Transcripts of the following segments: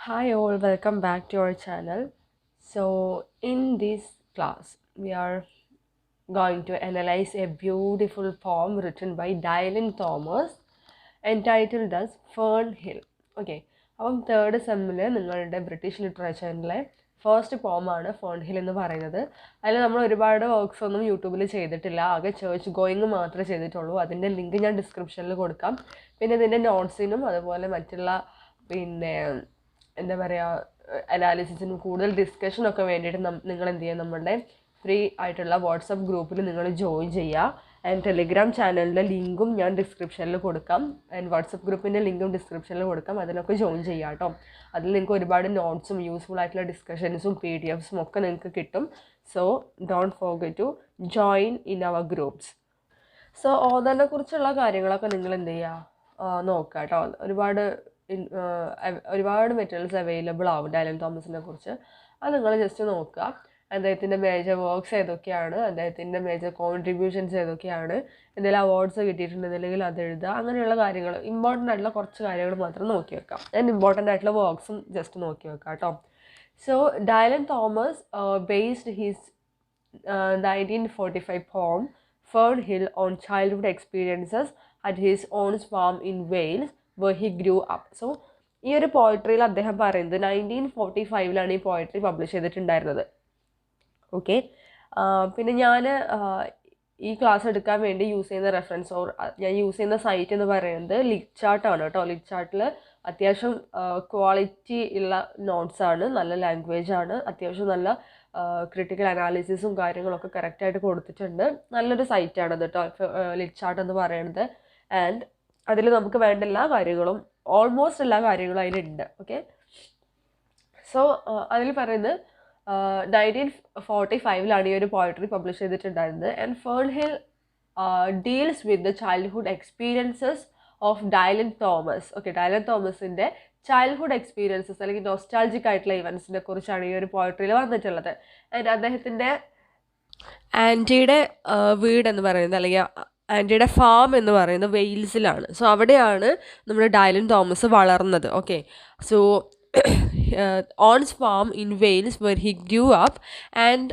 Hi all, welcome back to our channel. So in this class, we are going to analyze a beautiful poem written by Dylan Thomas entitled as Fern Hill. Okay, അപ്പം third സെമ്മിൽ നിങ്ങളുടെ British ലിറ്ററേച്ചറിലെ first പോമാണ് fern hill എന്ന് പറയുന്നത്. അതിൽ നമ്മൾ ഒരുപാട് works ഒന്നും യൂട്യൂബിൽ ചെയ്തിട്ടില്ല, ആകെ ചേർച്ച് ഗോയിങ് മാത്രമേ ചെയ്തിട്ടുള്ളൂ. അതിൻ്റെ ലിങ്ക് ഞാൻ ഡിസ്ക്രിപ്ഷനിൽ കൊടുക്കാം. പിന്നെ ഇതിൻ്റെ നോട്ട്സിനും അതുപോലെ മറ്റുള്ള പിന്നെ എന്താ പറയുക അനാലിസിസിനും കൂടുതൽ ഡിസ്കഷനൊക്കെ വേണ്ടിയിട്ട് നിങ്ങൾ എന്ത് ചെയ്യുക, നമ്മളുടെ ഫ്രീ ആയിട്ടുള്ള വാട്സപ്പ് ഗ്രൂപ്പിൽ നിങ്ങൾ ജോയിൻ ചെയ്യുക. ആൻഡ് ടെലിഗ്രാം ചാനലിൻ്റെ ലിങ്കും ഞാൻ ഡിസ്ക്രിപ്ഷനിൽ കൊടുക്കാം. ആൻഡ് വാട്സപ്പ് ഗ്രൂപ്പിൻ്റെ ലിങ്കും ഡിസ്ക്രിപ്ഷനിൽ കൊടുക്കാം. അതിലൊക്കെ ജോയിൻ ചെയ്യാം കേട്ടോ. അതിൽ നിങ്ങൾക്ക് ഒരുപാട് നോട്ട്സും യൂസ്ഫുൾ ആയിട്ടുള്ള ഡിസ്കഷൻസും PDFs ഒക്കെ നിങ്ങൾക്ക് കിട്ടും. So don't forget to join in our groups. So ഓതറിനെ കുറിച്ചുള്ള കാര്യങ്ങളൊക്കെ നിങ്ങൾ എന്ത് ചെയ്യുക, നോക്കുക കേട്ടോ. ഒരുപാട് മെറ്റീരിയൽസ് അവൈലബിൾ ആവും ഡൈലൻ തോമസിനെ കുറിച്ച്. അത് നിങ്ങൾ ജസ്റ്റ് നോക്കുക. അദ്ദേഹത്തിൻ്റെ മേജർ വർക്ക്സ് ഏതൊക്കെയാണ്, അദ്ദേഹത്തിൻ്റെ മേജർ കോൺട്രിബ്യൂഷൻസ് ഏതൊക്കെയാണ്, എന്തെങ്കിലും അവാർഡ്സ് കിട്ടിയിട്ടുണ്ടെന്നുണ്ടെങ്കിൽ അത് എഴുതുക. അങ്ങനെയുള്ള കാര്യങ്ങൾ, ഇമ്പോർട്ടൻ്റ് ആയിട്ടുള്ള കുറച്ച് കാര്യങ്ങൾ മാത്രം നോക്കി വെക്കാം. ആൻഡ് ഇമ്പോർട്ടൻ്റ് ആയിട്ടുള്ള വർക്ക്സും ജസ്റ്റ് നോക്കി വെക്കാം കേട്ടോ. So Dylan Thomas based his 1945 poem Fern Hill on childhood experiences at his own farm in Wales where he grew up. So ഈ ഒരു പോയട്രിയിൽ അദ്ദേഹം പറയുന്നത് 1945 ഈ പോയട്രി പബ്ലിഷ് ചെയ്തിട്ടുണ്ടായിരുന്നത്. ഓക്കെ, പിന്നെ ഞാൻ ഈ ക്ലാസ് എടുക്കാൻ വേണ്ടി യൂസ് ചെയ്യുന്ന റെഫറൻസ് ഞാൻ യൂസ് ചെയ്യുന്ന സൈറ്റ് എന്ന് പറയുന്നത് ലിറ്റ്ചാർട്ടാണ് കേട്ടോ. ലിറ്റ്ചാർട്ടിൽ അത്യാവശ്യം ക്വാളിറ്റി ഉള്ള നോട്ട്സാണ്, നല്ല ലാംഗ്വേജ് ആണ്, അത്യാവശ്യം നല്ല ക്രിട്ടിക്കൽ അനാലിസിസും കാര്യങ്ങളൊക്കെ കറക്റ്റായിട്ട് കൊടുത്തിട്ടുണ്ട്. നല്ലൊരു സൈറ്റാണത് കേട്ടോ, ലിറ്റ്ചാർട്ട് എന്ന് പറയുന്നത്. ആൻഡ് അതിൽ നമുക്ക് വേണ്ട എല്ലാ കാര്യങ്ങളും, ഓൾമോസ്റ്റ് എല്ലാ കാര്യങ്ങളും അതിലുണ്ട്. ഓക്കെ, സോ അതിൽ പറയുന്നത് 1945 ഈ ഒരു പോയട്രി പബ്ലിഷ് ചെയ്തിട്ടുണ്ടായിരുന്നത്. And Fern Hill deals with the childhood experiences of Dylan Thomas. Okay, Dylan തോമസിൻ്റെ ചൈൽഡ്ഹുഡ് എക്സ്പീരിയൻസസ് അല്ലെങ്കിൽ നൊസ്റ്റാൾജിക് ആയിട്ടുള്ള ഇവൻസിനെ കുറിച്ചാണ് ഈ ഒരു പോയട്രിയിൽ വന്നിട്ടുള്ളത്. ആൻഡ് അദ്ദേഹത്തിൻ്റെ ആൻറ്റിയുടെ വീട് എന്ന് പറയുന്നത്, അല്ലെങ്കിൽ ആൻറ്റിയുടെ ഫാം എന്ന് പറയുന്നത് വെയിൽസിലാണ്. സോ അവിടെയാണ് നമ്മുടെ ഡൈലൻ തോമസ് വളർന്നത്. Okay, so On's farm in Wales where he grew up, and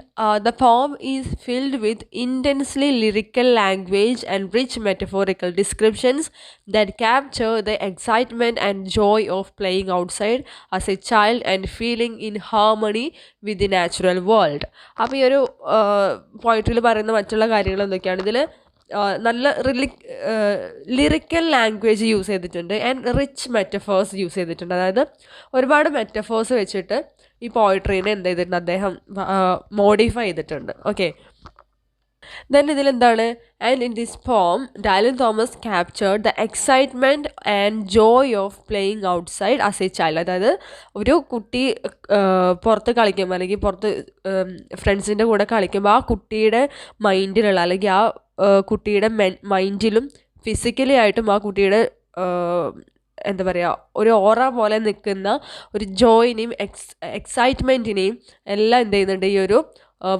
the poem is filled with intensely lyrical language and rich metaphorical descriptions that capture the excitement and joy of playing outside as a child and feeling in harmony with the natural world. അപ്പോൾ ഈ ഒരു പോയിട്രിയിൽ പറയുന്ന മറ്റുള്ള കാര്യങ്ങൾ എന്തൊക്കെയാണ്, ഇതിൽ നല്ല lyrical language use ചെയ്തിട്ടുണ്ട്. ആൻഡ് റിച്ച് മെറ്റഫേഴ്സ് യൂസ് ചെയ്തിട്ടുണ്ട്. അതായത് ഒരുപാട് മെറ്റഫേഴ്സ് വെച്ചിട്ട് ഈ പോയിട്രീനെ എന്ത് ചെയ്തിട്ടുണ്ട്, അദ്ദേഹം മോഡിഫൈ ചെയ്തിട്ടുണ്ട്. ഓക്കെ, ദെൻ ഇതിലെന്താണ്, and in this poem Dylan Thomas captured the excitement and joy of playing outside as a child. അതായത് ഒരു കുട്ടി പുറത്ത് കളിക്കുമ്പോൾ അല്ലെങ്കിൽ പുറത്ത് ഫ്രണ്ട്സിൻ്റെ കൂടെ കളിക്കുമ്പോൾ ആ കുട്ടിയുടെ മൈൻഡിലുള്ള അല്ലെങ്കിൽ ആ കുട്ടിയുടെ മൈൻഡിലും ഫിസിക്കലി ആയിട്ടും ആ കുട്ടിയുടെ എന്താ പറയുക, ഒരു ഓറ പോലെ നിൽക്കുന്ന ഒരു ജോയിനെയും എക്സൈറ്റ്മെൻറ്റിനെയും എല്ലാം എന്ത് ചെയ്യുന്നുണ്ട്, ഈ ഒരു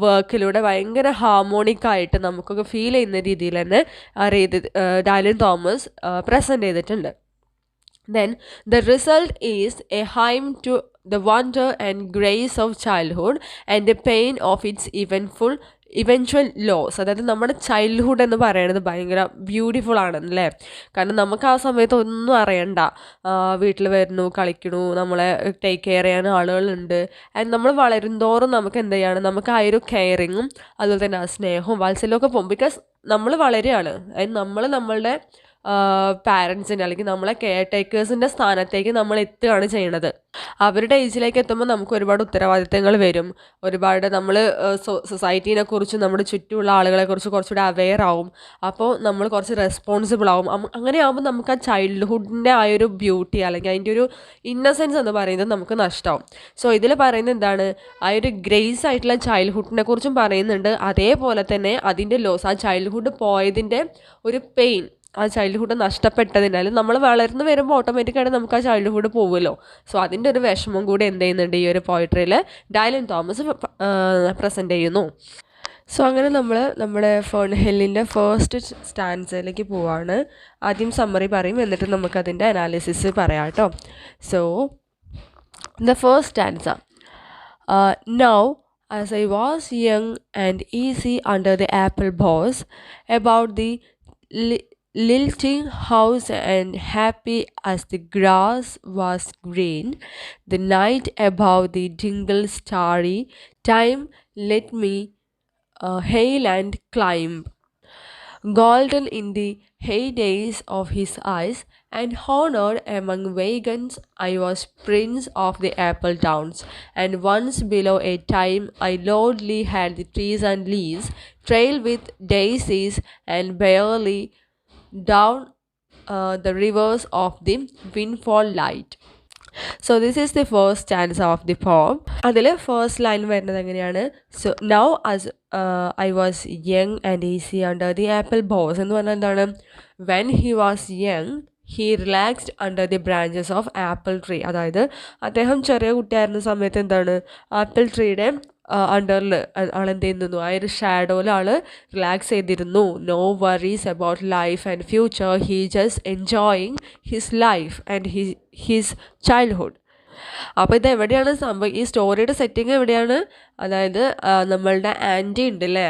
വർക്കിലൂടെ ഭയങ്കര ഹാർമോണിക്കായിട്ട് നമുക്കൊക്കെ ഫീൽ ചെയ്യുന്ന രീതിയിൽ തന്നെ ഡൈലൻ തോമസ് പ്രസൻറ്റ് ചെയ്തിട്ടുണ്ട്. Then the result is a hymn to the wonder and grace of childhood and the pain of its eventual loss. അതായത് നമ്മുടെ ചൈൽഡ്ഹുഡ് എന്ന് പറയുന്നത് ഭയങ്കര ബ്യൂട്ടിഫുൾ ആണല്ലേ. കാരണം നമുക്ക് ആ സമയത്ത് ഒന്നും അറിയണ്ട, വീട്ടിൽ വരുന്നു, കളിക്കണു, നമ്മളെ ടേക്ക് കെയർ ചെയ്യാൻ ആളുകളുണ്ട്. ആൻഡ് നമ്മൾ വളരുന്തോറും നമുക്ക് എന്ത് ചെയ്യാണ്, നമുക്ക് ആ ഒരു കെയറിങ്ങും അതുപോലെ തന്നെ ആ സ്നേഹവും വാത്സല്യമൊക്കെ പോകും. ബിക്കോസ് നമ്മൾ വളരുകയാണ്. ആൻഡ് നമ്മളുടെ പാരൻസിൻ്റെ അല്ലെങ്കിൽ നമ്മളെ കെയർ ടേക്കേഴ്സിൻ്റെ സ്ഥാനത്തേക്ക് നമ്മൾ എത്തുകയാണ് ചെയ്യണത്. അവരുടെ ഏജിലേക്ക് എത്തുമ്പോൾ നമുക്ക് ഒരുപാട് ഉത്തരവാദിത്തങ്ങൾ വരും. ഒരുപാട് നമ്മൾ സൊസൈറ്റീനെ കുറിച്ച്, നമ്മുടെ ചുറ്റുമുള്ള ആളുകളെക്കുറിച്ച് കുറച്ചുകൂടെ അവെയർ ആവും. അപ്പോൾ നമ്മൾ കുറച്ച് റെസ്പോൺസിബിൾ ആവും. അങ്ങനെ ആകുമ്പോൾ നമുക്ക് ആ ചൈൽഡ്ഹുഡിൻ്റെ ആ ഒരു ബ്യൂട്ടി അല്ലെങ്കിൽ അതിൻ്റെ ഒരു ഇന്നസെൻസ് എന്ന് പറയുന്നത് നമുക്ക് നഷ്ടമാവും. സോ ഇതിൽ പറയുന്നത് എന്താണ്, ആ ഒരു ഗ്രേസ് ആയിട്ടുള്ള ചൈൽഡ്ഹുഡിനെ കുറിച്ചും പറയുന്നുണ്ട്. അതേപോലെ തന്നെ അതിൻ്റെ ലോസ്, ആ ചൈൽഡ്ഹുഡ് പോയതിൻ്റെ ഒരു പെയിൻ, ആ ചൈൽഡ്ഹുഡ് നഷ്ടപ്പെട്ടതിനാൽ നമ്മൾ വളർന്നു വരുമ്പോൾ ഓട്ടോമാറ്റിക്കായിട്ട് നമുക്ക് ആ ചൈൽഡ്ഹുഡ് പോകുമല്ലോ. സോ അതിൻ്റെ ഒരു വിഷമം കൂടി എന്ത് ചെയ്യുന്നുണ്ട്, ഈ ഒരു പോയട്രിയിൽ ഡൈലൻ തോമസ് പ്രസൻറ്റ് ചെയ്യുന്നു. സോ അങ്ങനെ നമ്മൾ നമ്മുടെ ഫേൺ ഹില്ലിൻ്റെ ഫസ്റ്റ് സ്റ്റാൻസിലേക്ക് പോവാണ്. ആദ്യം സമ്മറി പറയും, എന്നിട്ട് നമുക്കതിൻ്റെ അനാലിസിസ് പറയാം കേട്ടോ. So The first stanza. Now, as I was young and easy under the apple boughs, about the lilting house and happy as the grass was green, the night above the dingle starry, time let me hail and climb. Golden in the heydays of his eyes, and honored among vagans, I was prince of the apple towns. And once below a time I lordly had the trees and leaves, trailed with daisies, and barely down the rivers of the windfall light. So this is the first stanza of the poem. അതിൽ first line വരുന്നത് എങ്ങനെയാണ്? So now as I was young and easy under the apple boss എന്ന് പറഞ്ഞാൽ എന്താണ്? When he was young he relaxed under the branches of apple tree. അതായത് അദ്ദേഹം ചെറിയ കുട്ടിയായിരുന്ന സമയത്ത് എന്താണ്, ആപ്പിൾ ട്രീയുടെ അണ്ടറിൽ ആളെന്ത് ചെയ്യുന്നു, ആ ഒരു ഷാഡോയിൽ ആൾ റിലാക്സ് ചെയ്തിരുന്നു. No worries about life and future, he just enjoying his life and his childhood. അപ്പോൾ ഇത് എവിടെയാണ് സംഭവം, ഈ സ്റ്റോറിയുടെ സെറ്റിംഗ് എവിടെയാണ്? അതായത് നമ്മളുടെ ആൻറ്റി ഉണ്ട് അല്ലേ,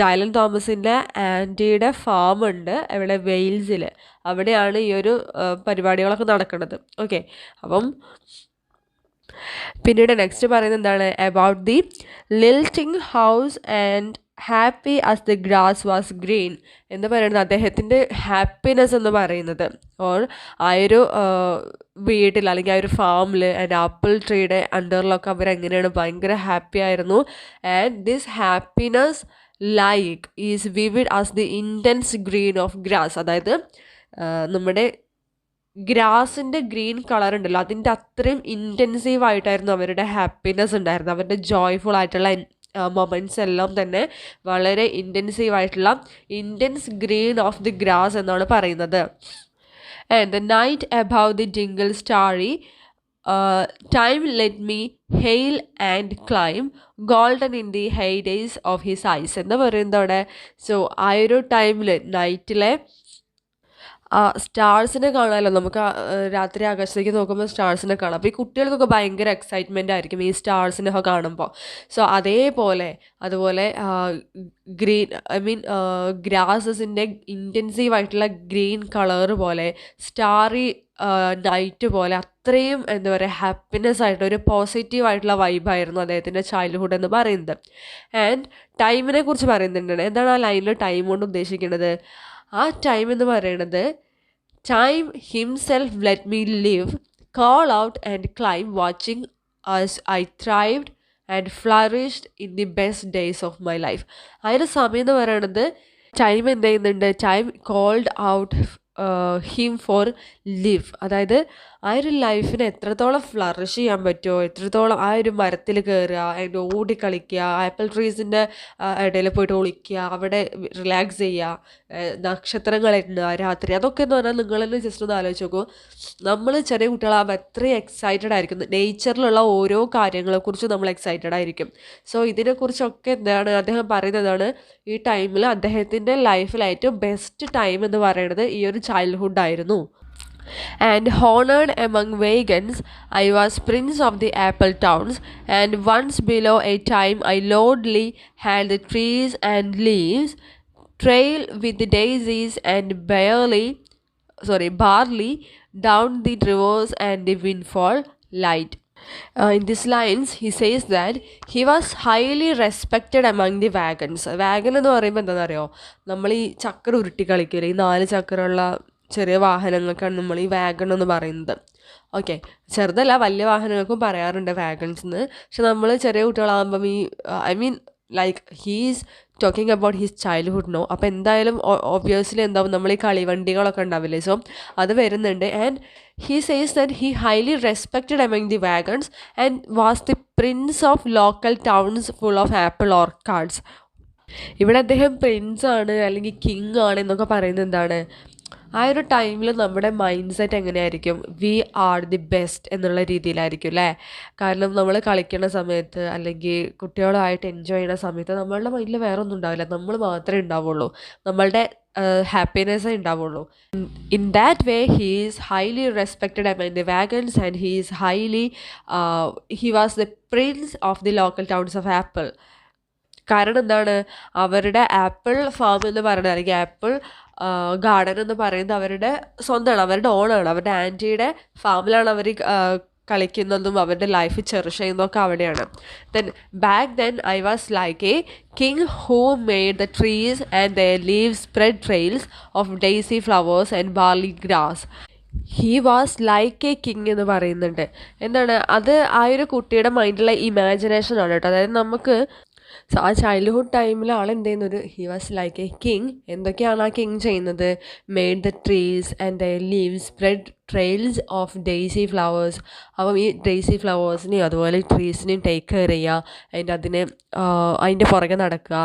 ഡൈലൻ തോമസിൻ്റെ ആൻറ്റിയുടെ ഫാം ഉണ്ട് എവിടെ, വെയിൽസിൽ. അവിടെയാണ് ഈ ഒരു പരിപാടികളൊക്കെ നടക്കുന്നത്. ഓക്കെ, അപ്പം പിന്നീട് നെക്സ്റ്റ് പറയുന്നത് എന്താണ്? About the lilting house and happy as the grass was green എന്ന് പറയുന്നത് അദ്ദേഹത്തിൻ്റെ ഹാപ്പിനെസ് എന്ന് പറയുന്നത്, ഓർ ആ ഒരു വീട്ടിൽ അല്ലെങ്കിൽ ആ ഒരു ഫാമിൽ ആൻഡ് ആപ്പിൾ ട്രീയുടെ അണ്ടറിലൊക്കെ അവരെങ്ങനെയാണ് ഭയങ്കര ഹാപ്പി ആയിരുന്നു. And this happiness like is vivid as the intense green of grass. അതായത് നമ്മുടെ ഗ്രാസിൻ്റെ ഗ്രീൻ കളർ ഉണ്ടല്ലോ, അതിൻ്റെ അത്രയും ഇൻറ്റൻസീവ് ആയിട്ടായിരുന്നു അവരുടെ ഹാപ്പിനെസ് ഉണ്ടായിരുന്നത്. അവരുടെ ജോയ്ഫുൾ ആയിട്ടുള്ള മൊമെൻറ്റ്സ് എല്ലാം തന്നെ വളരെ ഇൻറ്റൻസീവ് ആയിട്ടുള്ള intense green of the grass എന്നാണ് പറയുന്നത്. And the night above the dingle starry, time let me hail and climb, golden in the heydays of his eyes എന്ന് പറയുന്നത് അവിടെ. സോ ആ ഒരു ടൈമിൽ നൈറ്റിലെ സ്റ്റാർസിനെ കാണാമല്ലോ നമുക്ക്, രാത്രി ആകാശത്തേക്ക് നോക്കുമ്പോൾ സ്റ്റാർസിനെ കാണാം. അപ്പോൾ ഈ കുട്ടികൾക്കൊക്കെ ഭയങ്കര എക്സൈറ്റ്മെൻ്റ് ആയിരിക്കും ഈ സ്റ്റാർസിനൊക്കെ കാണുമ്പോൾ. സോ അതുപോലെ ഗ്രീൻ ഗ്രാസസിൻ്റെ ഇൻറ്റൻസീവ് ആയിട്ടുള്ള ഗ്രീൻ കളർ പോലെ, സ്റ്റാറി നൈറ്റ് പോലെ, അത്രയും എന്താ പറയുക ഹാപ്പിനെസ് ആയിട്ട് ഒരു പോസിറ്റീവ് ആയിട്ടുള്ള വൈബായിരുന്നു അദ്ദേഹത്തിൻ്റെ ചൈൽഡ്ഹുഡ് എന്ന് പറയുന്നത്. ആൻഡ് ടൈമിനെ കുറിച്ച് പറയുന്നുണ്ട്. എന്താണ് ആ ലൈനിൽ ടൈം കൊണ്ട് ഉദ്ദേശിക്കുന്നത്? ആ ടൈം എന്ന് പറയുന്നത്, time himself let me live, call out and climb, watching as I thrived and flourished in the best days of my life. ആ ഒരു സമയം എന്ന് പറയുന്നത് ടൈം എന്ത് ചെയ്യുന്നുണ്ട്, time called out him for live. അതായത് ആ ഒരു ലൈഫിനെ എത്രത്തോളം ഫ്ലറിഷ് ചെയ്യാൻ പറ്റുമോ, എത്രത്തോളം ആ ഒരു മരത്തിൽ കയറുക, അതിൻ്റെ ഓടിക്കളിക്കുക, ആപ്പിൾ ട്രീസിൻ്റെ ഇടയിൽ പോയിട്ട് ഒളിക്കുക, അവിടെ റിലാക്സ് ചെയ്യുക, നക്ഷത്രങ്ങൾ എണ്ണുക രാത്രി, അതൊക്കെ എന്ന് പറഞ്ഞാൽ നിങ്ങൾ തന്നെ ജസ്റ്റ് ഒന്ന് ആലോചിച്ച് നോക്കൂ. നമ്മൾ ചെറിയ കുട്ടികളാകുമ്പോൾ എത്രയും എക്സൈറ്റഡ് ആയിരിക്കും, നേച്ചറിലുള്ള ഓരോ കാര്യങ്ങളെക്കുറിച്ചും നമ്മൾ എക്സൈറ്റഡ് ആയിരിക്കും. സോ ഇതിനെക്കുറിച്ചൊക്കെ എന്താണ് അദ്ദേഹം പറയുന്നതാണ്, ഈ ടൈമിൽ അദ്ദേഹത്തിൻ്റെ ലൈഫിൽ ഏറ്റവും ബെസ്റ്റ് ടൈം എന്ന് പറയുന്നത് ഈ ഒരു ചൈൽഡ്ഹുഡായിരുന്നു. And honored among vagans, I was prince of the apple towns, and once below a time I lordly had the trees and leaves, trail with the daisies and barley down the rivers and the windfall light. In these lines, he says that he was highly respected among the wagons. Wagen എന്ന് പറയുമ്പോൾ എന്താണെന്നറിയോ, നമ്മൾ ഈ ചക്ര ഉരുട്ടി കളിക്കില്ലേ, ഈ 4 ചക്രമുള്ള ചെറിയ വാഹനങ്ങൾക്കാണ് നമ്മൾ ഈ വാഗൺ എന്ന് പറയുന്നത്. ഓക്കെ, ചെറുതല്ല, വലിയ വാഹനങ്ങൾക്കും പറയാറുണ്ട് വാഗൺസ് എന്ന്. പക്ഷെ നമ്മൾ ചെറിയ കുട്ടികളാകുമ്പം like he's talking about his childhood no. അപ്പോൾ എന്തായാലും ഒബ്വിയസ്ലി എന്താവും, നമ്മൾ ഈ കളിവണ്ടികളൊക്കെ ഉണ്ടാവില്ലേ, സോ അത് വരുന്നുണ്ട്. And he says that he highly respected among the wagons and was the prince of local towns full of apple orchards. ഇവിടെ അദ്ദേഹം പ്രിൻസ് ആണ് അല്ലെങ്കിൽ കിങ് ആണ് എന്നൊക്കെ പറയുന്നത് എന്താണ്, ആ ഒരു ടൈമിൽ നമ്മുടെ മൈൻഡ് സെറ്റ് എങ്ങനെയായിരിക്കും, വി ആർ ദി ബെസ്റ്റ് എന്നുള്ള രീതിയിലായിരിക്കും അല്ലേ. കാരണം നമ്മൾ കളിക്കുന്ന സമയത്ത് അല്ലെങ്കിൽ കുട്ടികളുമായിട്ട് എൻജോയ് ചെയ്യുന്ന സമയത്ത് നമ്മളുടെ മൈൻഡിൽ വേറെ ഒന്നും ഉണ്ടാവില്ല, നമ്മൾ മാത്രമേ ഉണ്ടാവുള്ളൂ. നമ്മളുടെ ഹാപ്പിനെസ്സേ ഉണ്ടാവുള്ളൂ. In that way he is highly respected among the wagons and he is highly he was the prince of the local towns of Apple. കാരണം എന്താണ്, അവരുടെ ആപ്പിൾ ഫാം എന്ന് പറയുന്നത് അല്ലെങ്കിൽ ആപ്പിൾ ഗാർഡൻ എന്ന് പറയുന്നത് അവരുടെ സ്വന്തമാണ്, അവരുടെ ഓണാണ്. അവരുടെ ആൻറ്റിയുടെ ഫാമിലാണ് അവർ കളിക്കുന്നതും അവരുടെ ലൈഫ് ചെറിഷ് ചെയ്യുന്നതൊക്കെ അവിടെയാണ്. Then back then I was like A king who made the trees and the leaves spread trails of Daisy flowers and barley grass. He was like A king എന്ന് പറയുന്നുണ്ട്. എന്താണ് അത്, ആ ഒരു കുട്ടിയുടെ മൈൻഡിലെ ഇമാജിനേഷനാണ് കേട്ടോ. അതായത് നമുക്ക് ആ ചൈൽഡ്ഹുഡ് ടൈമിൽ ആൾ എന്ത് ചെയ്യുന്നത്, he was like A king. എന്തൊക്കെയാണ് ആ കിങ് ചെയ്യുന്നത്? Made the trees and the leaves spread trails of Daisy flowers. അപ്പം ഈ ഡെയ്സി ഫ്ലവേഴ്സിനെയും അതുപോലെ ട്രീസിനെയും ടേക്ക് കെയർ ചെയ്യുക, അതിൻ്റെ പുറകെ നടക്കുക.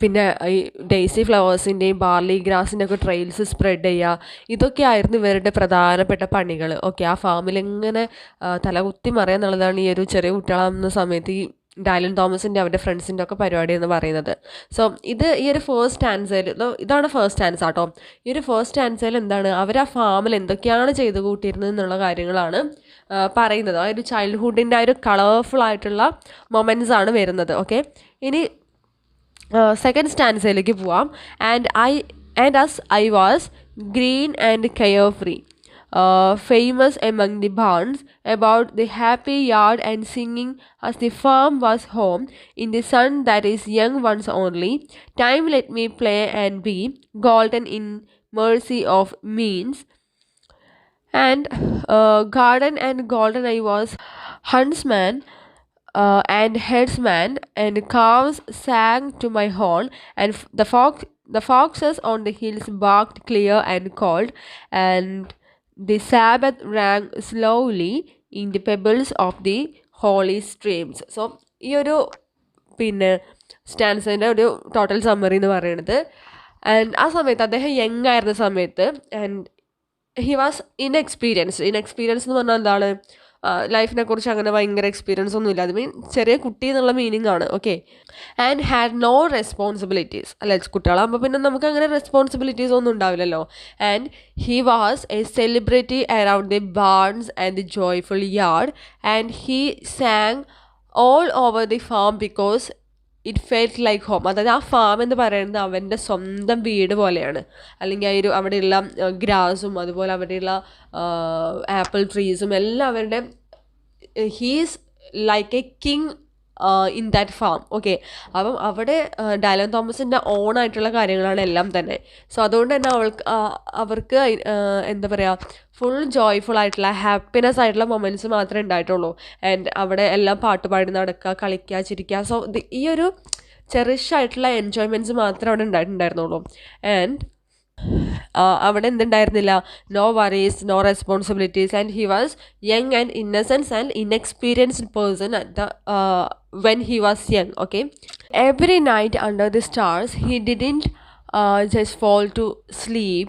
പിന്നെ ഈ ഡെയ്സി ഫ്ലവേഴ്സിൻ്റെയും ബാർലി ഗ്രാസിൻ്റെ ഒക്കെ ട്രെയിൽസ് സ്പ്രെഡ് ചെയ്യുക. ഇതൊക്കെയായിരുന്നു ഇവരുടെ പ്രധാനപ്പെട്ട പണികൾ. ഓക്കെ, ആ ഫാമിൽ ഇങ്ങനെ തലകുത്തി മറിയുക എന്നുള്ളതാണ് ഈ ഒരു ചെറിയ കുട്ടികളാകുന്ന സമയത്ത് ഈ ഡൈലൻ തോമസിൻ്റെ അവരുടെ ഫ്രണ്ട്സിൻ്റെ ഒക്കെ പരിപാടി എന്ന് പറയുന്നത്. സോ ഈ ഒരു ഫസ്റ്റ് ആൻസറിൽ ഇതാണ് ഫസ്റ്റ് ആൻസർ കേട്ടോ. ഈ ഒരു ഫസ്റ്റ് ആൻസറിൽ എന്താണ്, അവർ ആ ഫാമിൽ എന്തൊക്കെയാണ് ചെയ്തു കൂട്ടിയിരുന്നത് എന്നുള്ള കാര്യങ്ങളാണ് പറയുന്നത്. ആ ഒരു ചൈൽഡ്ഹുഡിൻ്റെ ആ ഒരു കളർഫുൾ ആയിട്ടുള്ള മൊമെൻറ്റ്സ് ആണ് വരുന്നത്. ഓക്കെ, ഇനി സെക്കൻഡ് സ്റ്റാൻസയിലേക്ക് പോവാം. And as I was green and carefree, famous among the barns, about the happy yard and singing as the farm was home, in the sun that is young once only, time let me play and be golden in mercy of means, and garden and golden I was huntsman and headsman, and cows sang to my horn, and the foxes on the hills barked clear and cold, and the Sabbath rang slowly in the pebbles of the holy streams. So ഈ ഒരു പിന്നെ സ്റ്റാൻസിൻ്റെ ഒരു total summary എന്ന് പറയുന്നത്, and ആ സമയത്ത് അദ്ദേഹം young ആയിരുന്ന സമയത്ത്, ആൻഡ് ഹി വാസ് ഇൻഎക്സ്പീരിയൻസ് എന്ന് പറഞ്ഞാൽ എന്താണ്, ലൈഫിനെ കുറിച്ച് അങ്ങനെ ഭയങ്കര എക്സ്പീരിയൻസ് ഒന്നുമില്ല. അത് മീൻ ചെറിയ കുട്ടി എന്നുള്ള മീനിങ് ആണ്. Okay, and had no responsibilities. അല്ല, കുട്ടികളാകുമ്പോൾ പിന്നെ നമുക്ക് അങ്ങനെ റെസ്പോൺസിബിലിറ്റീസ് ഒന്നും ഉണ്ടാവില്ലല്ലോ. And he was a celebrity around the barns and the joyful yard, and he sang all over the farm because it felt like home. അതായത് ആ ഫാം എന്ന് പറയുന്നത് അവൻ്റെ സ്വന്തം വീട് പോലെയാണ്. അല്ലെങ്കിൽ ആ ഒരു അവിടെയുള്ള ഗ്രാസും അതുപോലെ അവിടെയുള്ള ആപ്പിൾ ട്രീസും എല്ലാം അവരുടെ, he's like A king in that farm. Okay, അപ്പം അവിടെ ഡൈലൻ തോമസിൻ്റെ ഓണായിട്ടുള്ള കാര്യങ്ങളാണ് എല്ലാം തന്നെ. സോ അതുകൊണ്ട് തന്നെ അവർക്ക് എന്താ പറയുക, ഫുൾ ജോയ്ഫുൾ ആയിട്ടുള്ള ഹാപ്പിനെസ് ആയിട്ടുള്ള മൊമെൻറ്റ്സ് മാത്രമേ ഉണ്ടായിട്ടുള്ളൂ. ആൻഡ് അവിടെ എല്ലാം പാട്ടുപാടി നടക്കുക, കളിക്കുക, ചിരിക്കുക. സോ ഈ ഒരു ചെറിഷ് ആയിട്ടുള്ള എൻജോയ്മെൻറ്റ്സ് മാത്രമേ അവിടെ ഉണ്ടായിട്ടുണ്ടായിരുന്നുള്ളൂ. ആൻഡ് അവിടെ എന്തുണ്ടായിരുന്നില്ല, no worries, no responsibilities, and he was young and innocence and inexperienced person when he was young. Okay, every night under the stars he didn't just fall to sleep,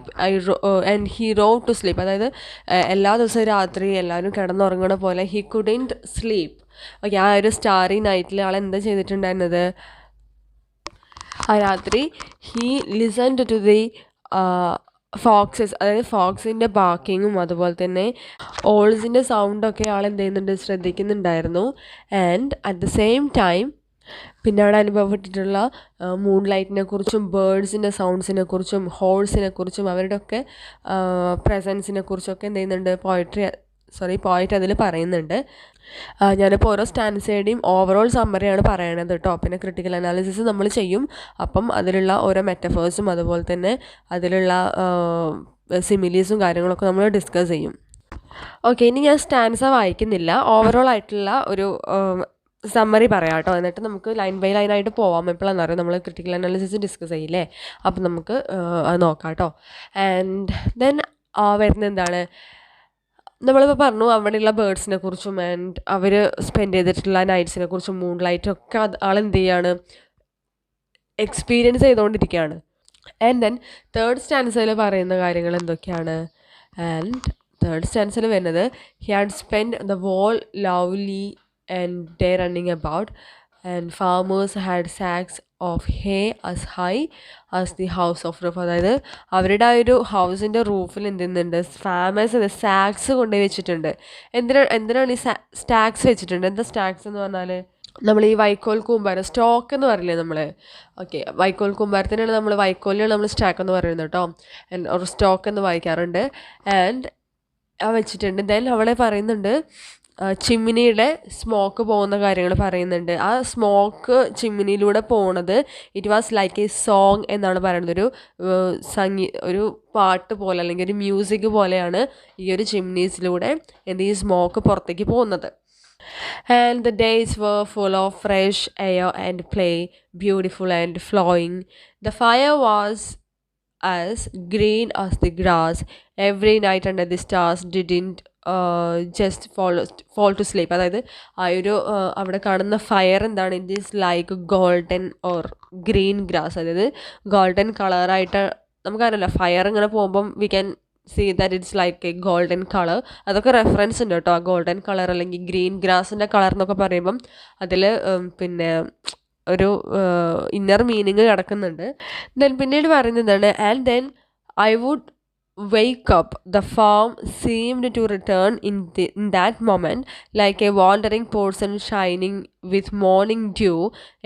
and he rode to sleep. അതായത് എല്ലാ ദിവസവും രാത്രി എല്ലാവരും കിടന്നുറങ്ങണ പോലെ he couldn't sleep. Okay, ആ ഒരു Starry നൈറ്റിൽ ആൾ എന്താ ചെയ്തിട്ടുണ്ടായിരുന്നത്, ആ രാത്രി he listened to the foxes, അതായത് ഫോക്സിൻ്റെ ബാക്കിങ്ങും അതുപോലെ തന്നെ ഓൾസിൻ്റെ സൗണ്ടൊക്കെ ആൾ എന്ത് ചെയ്യുന്നുണ്ട്, ശ്രദ്ധിക്കുന്നുണ്ടായിരുന്നു. And at the same time പിന്നെ അവിടെ അനുഭവപ്പെട്ടിട്ടുള്ള മൂൺ ലൈറ്റിനെ കുറിച്ചും ബേർഡ്സിൻ്റെ സൗണ്ട്സിനെ കുറിച്ചും ഹോഴ്സിനെ കുറിച്ചും അവരുടെയൊക്കെ പ്രസൻസിനെ കുറിച്ചൊക്കെ എന്ത് ചെയ്യുന്നുണ്ട്, പോയിട്ട് അതിൽ പറയുന്നുണ്ട്. ഞാനിപ്പോൾ ഓരോ സ്റ്റാൻസയുടെയും ഓവറോൾ സമ്മറിയാണ് പറയണത് കേട്ടോ. പിന്നെ ക്രിട്ടിക്കൽ അനാലിസിസ് നമ്മൾ ചെയ്യും. അപ്പം അതിലുള്ള ഓരോ മെറ്റഫേഴ്സും അതുപോലെ തന്നെ അതിലുള്ള സിമിലീസും കാര്യങ്ങളൊക്കെ നമ്മൾ ഡിസ്കസ് ചെയ്യും. ഓക്കെ, ഇനി ഞാൻ സ്റ്റാൻസ വായിക്കുന്നില്ല, ഓവറോൾ ആയിട്ടുള്ള ഒരു സമ്മറി പറയാം കേട്ടോ. എന്നിട്ട് നമുക്ക് ലൈൻ ബൈ ലൈൻ ആയിട്ട് പോവാം. എപ്പോഴാണെന്ന് അറിയാം, നമ്മൾ ക്രിട്ടിക്കൽ അനാലിസിസ് ഡിസ്കസ് ചെയ്യില്ലേ, അപ്പം നമുക്ക് അത് നോക്കാം കേട്ടോ. ആൻഡ് ദെൻ വരുന്നത് എന്താണ്, നമ്മളിപ്പോൾ പറഞ്ഞു അവിടെയുള്ള ബേർഡ്സിനെ കുറിച്ചും ആൻഡ് അവർ സ്പെൻഡ് ചെയ്തിട്ടുള്ള നൈറ്റ്സിനെ കുറിച്ചും മൂൺ ലൈറ്റൊക്കെ ആളെന്ത് ചെയ്യാണ്, എക്സ്പീരിയൻസ് ചെയ്തുകൊണ്ടിരിക്കുകയാണ്. ആൻഡ് ദെൻ തേർഡ് സ്റ്റാൻസയിൽ പറയുന്ന കാര്യങ്ങൾ എന്തൊക്കെയാണ്, ആൻഡ് തേർഡ് സ്റ്റാൻസയിൽ വരുന്നത് he had spend the whole lovely and day running about, and farmers had sacks of hay as high as the house of roof. അതായത് അവരുടെ ആ ഒരു ഹൗസിൻ്റെ റൂഫിൽ എന്തുന്നുണ്ട്, ഫാമേഴ്സ് സാക്സ് കൊണ്ടുപോയി വെച്ചിട്ടുണ്ട്. എന്തിനാണ് ഈ സ്റ്റാക്സ് വെച്ചിട്ടുണ്ട്? എന്താ സ്റ്റാക്സ് എന്ന് പറഞ്ഞാൽ നമ്മൾ ഈ വൈക്കോൽ കൂമ്പാരം സ്റ്റോക്ക് എന്ന് പറയില്ലേ നമ്മൾ. ഓക്കെ, വൈക്കോൽ കൂമ്പാരത്തിനാണ് നമ്മൾ വൈക്കോലിനാണ് നമ്മൾ സ്റ്റാക്ക് എന്ന് പറയുന്നത് കേട്ടോ, ഒരു സ്റ്റോക്ക് എന്ന് വായിക്കാറുണ്ട്. ആൻഡ് വെച്ചിട്ടുണ്ട്. ദെൻ അവളെ പറയുന്നുണ്ട് ചിമ്മിനിയുടെ സ്മോക്ക് പോകുന്ന കാര്യങ്ങൾ പറയുന്നുണ്ട്. ആ സ്മോക്ക് ചിമ്മിനിയിലൂടെ പോണത് it was like A song എന്നാണ് പറയുന്നത്. ഒരു പാട്ട് പോലെ അല്ലെങ്കിൽ ഒരു മ്യൂസിക് പോലെയാണ് ഈ ഒരു ചിമ്നീസിലൂടെ ഈ സ്മോക്ക് പുറത്തേക്ക് പോകുന്നത്. And the days were full of fresh air and play, beautiful and flowing. The fire was as green as the grass. Every night under the stars didn't just fall to sleep. അതായത് ആ ഒരു അവിടെ കാണുന്ന fire എന്താണ്, it is like golden or green grass. അതായത് golden കളറായിട്ട് നമുക്കറിയില്ല, fire ഇങ്ങനെ പോകുമ്പം we can see that it's like a golden colour. അതൊക്കെ റെഫറൻസ് ഉണ്ട് കേട്ടോ, ആ ഗോൾഡൻ കളർ അല്ലെങ്കിൽ ഗ്രീൻ ഗ്രാസിൻ്റെ കളർ എന്നൊക്കെ പറയുമ്പം അതിൽ പിന്നെ ഒരു ഇന്നർ മീനിങ് കിടക്കുന്നുണ്ട്. ദെൻ പിന്നീട് പറയുന്നതാണ് and then I would wake up. The farm seemed to return in that moment, like a wandering person shining with morning dew,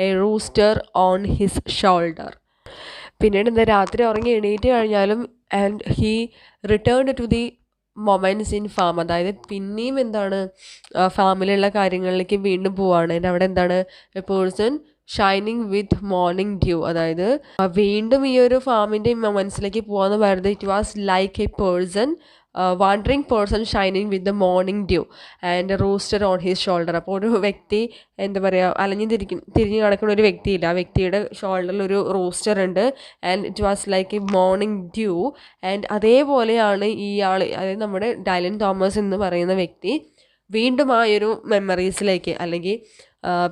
a rooster on his shoulder. പിന്നീട് എന്താ, രാത്രി ഉറങ്ങി എണീറ്റ് കഴിഞ്ഞാലും and he returned to the moments in farm. അതായത് പിന്നെയും എന്താണ്, ഫാമിലുള്ള കാര്യങ്ങളിലേക്ക് വീണ്ടും പോവാണ്. അവിടെ എന്താണ്, a person shining with morning dew. അതായത് വീണ്ടും ഈ ഒരു ഫാമിൻ്റെ മൊമെൻറ്റ്സിലേക്ക് പോകാമെന്ന് പറയുന്നത് it was like a person wandering person shining with the morning dew and rooster on his shoulder. അപ്പോൾ ഒരു വ്യക്തി എന്താ പറയുക, തിരിഞ്ഞ് കിടക്കുന്ന ഒരു വ്യക്തിയില്ല, ആ വ്യക്തിയുടെ ഷോൾഡറിൽ ഒരു റൂസ്റ്റർ ഉണ്ട്. And it was like A morning dew. And അതേപോലെയാണ് ഈ ആൾ, അതായത് നമ്മുടെ ഡൈലൻ തോമസ് എന്ന് പറയുന്ന വ്യക്തി വീണ്ടും ആ ഒരു മെമ്മറീസിലേക്ക് അല്ലെങ്കിൽ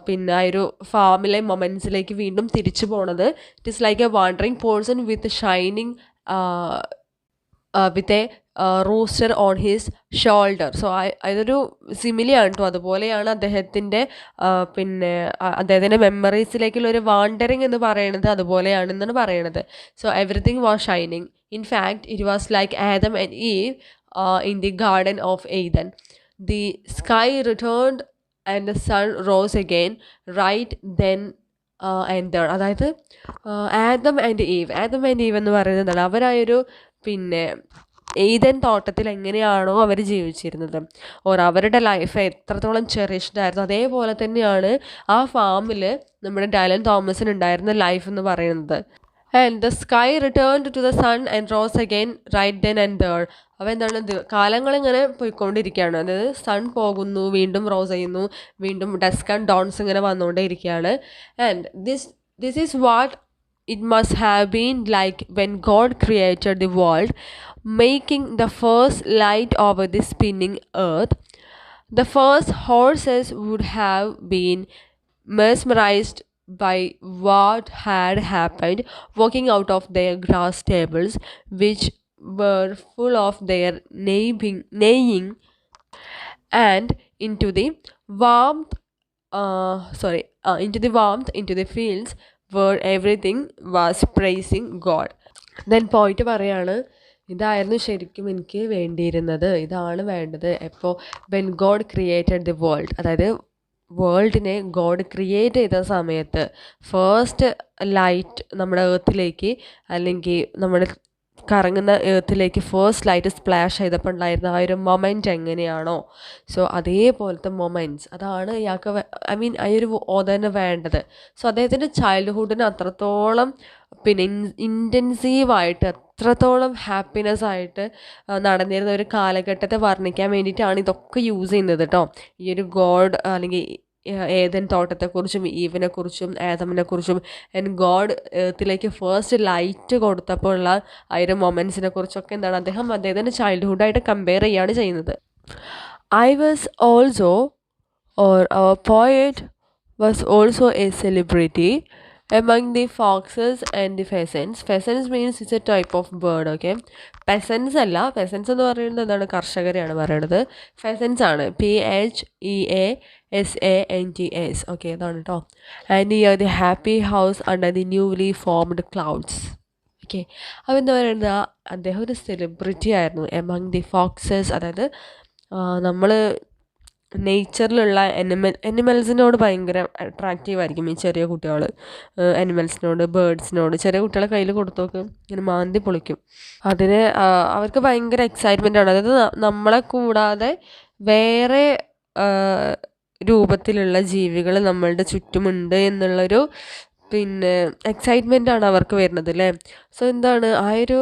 പിന്നെ ആ ഒരു ഫാമിലെ മൊമെൻറ്റ്സിലേക്ക് വീണ്ടും തിരിച്ചു പോണത്. It is like A wandering person with shining with a rooster on his shoulder. So അതൊരു സിമിലിയാണ് കേട്ടോ. അതുപോലെയാണ് അദ്ദേഹത്തിൻ്റെ പിന്നെ അദ്ദേഹത്തിൻ്റെ മെമ്മറീസിലേക്കുള്ള ഒരു വാണ്ടറിങ് എന്ന് പറയുന്നത് അതുപോലെയാണെന്നാണ് പറയണത്. So everything was shining. In fact it was like Adam and Eve in the garden of Eden. The sky returned and the sun rose again right then and there. അതായത് ആദം ആൻഡ് ഈവ് എന്ന് പറയുന്നതാണ് അവരായൊരു പിന്നെ ഏതൻ തോട്ടത്തിൽ എങ്ങനെയാണോ അവർ ജീവിച്ചിരുന്നത്, or അവരുടെ life എത്രത്തോളം cherished ആയിരുന്നു, അതേപോലെ തന്നെയാണ് ആ ഫാമിൽ നമ്മുടെ ഡൈലൻ തോമസിന് ഉണ്ടായിരുന്ന ലൈഫ് എന്ന് പറയുന്നത്. And the sky returned to the sun and rose again right then and there. അപ്പോൾ എന്താണ്, കാലങ്ങളിങ്ങനെ പോയിക്കൊണ്ടിരിക്കുകയാണ്. അതായത് സൺ പോകുന്നു, വീണ്ടും റോസ് ചെയ്യുന്നു, വീണ്ടും ഡസ്ക് ആൻഡ് ഡോൺസ് ഇങ്ങനെ വന്നുകൊണ്ടേ ഇരിക്കുകയാണ്. And this is what it must have been like when God created the world, making the first light over the spinning earth. The first horses would have been mesmerized by what had happened, walking out of their grass stables, which were full of their neighing, and into the warmth, into the fields where everything was praising God. Then പോയിട്ട് പറയാണ്, ഇതായിരുന്നു ശരിക്കും എനിക്ക് വേണ്ടിയിരുന്നത്, ഇതാണ് വേണ്ടത്. എപ്പോൾ when God created the world, അതായത് വേൾഡിനെ God create ചെയ്ത സമയത്ത് ഫസ്റ്റ് ലൈറ്റ് നമ്മുടെ ഏർത്തിലേക്ക് അല്ലെങ്കിൽ നമ്മുടെ കറങ്ങുന്ന ഏർത്തിലേക്ക് ഫസ്റ്റ് ലൈറ്റ് സ്പ്ലാഷ് ചെയ്തപ്പോൾ ഉണ്ടായിരുന്ന ആ ഒരു മൊമെൻറ്റ് എങ്ങനെയാണോ, സോ അതേപോലത്തെ മൊമെൻറ്റ്സ് അതാണ് ഇയാൾക്ക് ആ ഒരു ഓതന് വേണ്ടത്. സോ അദ്ദേഹത്തിൻ്റെ ചൈൽഡ്ഹുഡിന് അത്രത്തോളം പിന്നെ ഇൻറ്റൻസീവായിട്ട് അത്രത്തോളം ഹാപ്പിനെസ് ആയിട്ട് നടന്നിരുന്ന ഒരു കാലഘട്ടത്തെ വർണ്ണിക്കാൻ വേണ്ടിയിട്ടാണ് ഇതൊക്കെ യൂസ് ചെയ്യുന്നത് കേട്ടോ. ഈ ഒരു ഗോഡ് അല്ലെങ്കിൽ ഏദൻ തോട്ടത്തെക്കുറിച്ചും ഈവിനെക്കുറിച്ചും ആദമിനെക്കുറിച്ചും ആൻഡ് ഗോഡ് എർത്തിലേക്ക് ഫസ്റ്റ് ലൈറ്റ് കൊടുത്തപ്പോൾ ഉള്ള ആ ഒരു മൊമെൻറ്റ്സിനെ കുറിച്ചൊക്കെ എന്താണ് അദ്ദേഹത്തിൻ്റെ ചൈൽഡ്ഹുഡായിട്ട് കമ്പയർ ചെയ്യുകയാണ് ചെയ്യുന്നത്. I was also, or our poet was also a celebrity, among the foxes and the pheasants. Pheasants means it's a type of bird, okay. Peasants അല്ല, peasants എന്ന് പറയുന്നത് എന്താണ്, കർഷകരെയാണ് പറയണത്. Pheasants ആണ്, PHEASANTS, ഓക്കെ, അതാണ് കേട്ടോ. And near the happy house under the newly formed clouds. Okay, അപ്പോൾ എന്താ പറയുന്നത്, അദ്ദേഹം ഒരു സെലിബ്രിറ്റി ആയിരുന്നു എമംഗ് ദി ഫോക്സസ്. അതായത് നമ്മൾ നേച്ചറിലുള്ള അനിമൽസിനോട് ഭയങ്കര അട്രാക്റ്റീവ് ആയിരിക്കും ഈ ചെറിയ കുട്ടികൾ. അനിമൽസിനോട്, ബേർഡ്സിനോട്. ചെറിയ കുട്ടികളെ കയ്യിൽ കൊടുത്തു നോക്ക്, ഇങ്ങനെ മാന്തി പൊളിക്കും. അതിന് അവർക്ക് ഭയങ്കര എക്സൈറ്റ്മെൻ്റ് ആണ്. അതായത് നമ്മളെ കൂടാതെ വേറെ രൂപത്തിലുള്ള ജീവികൾ നമ്മളുടെ ചുറ്റുമുണ്ട് എന്നുള്ളൊരു പിന്നെ എക്സൈറ്റ്മെൻ്റ് ആണ് അവർക്ക് വരുന്നത് അല്ലേ. സോ എന്താണ് ആ ഒരു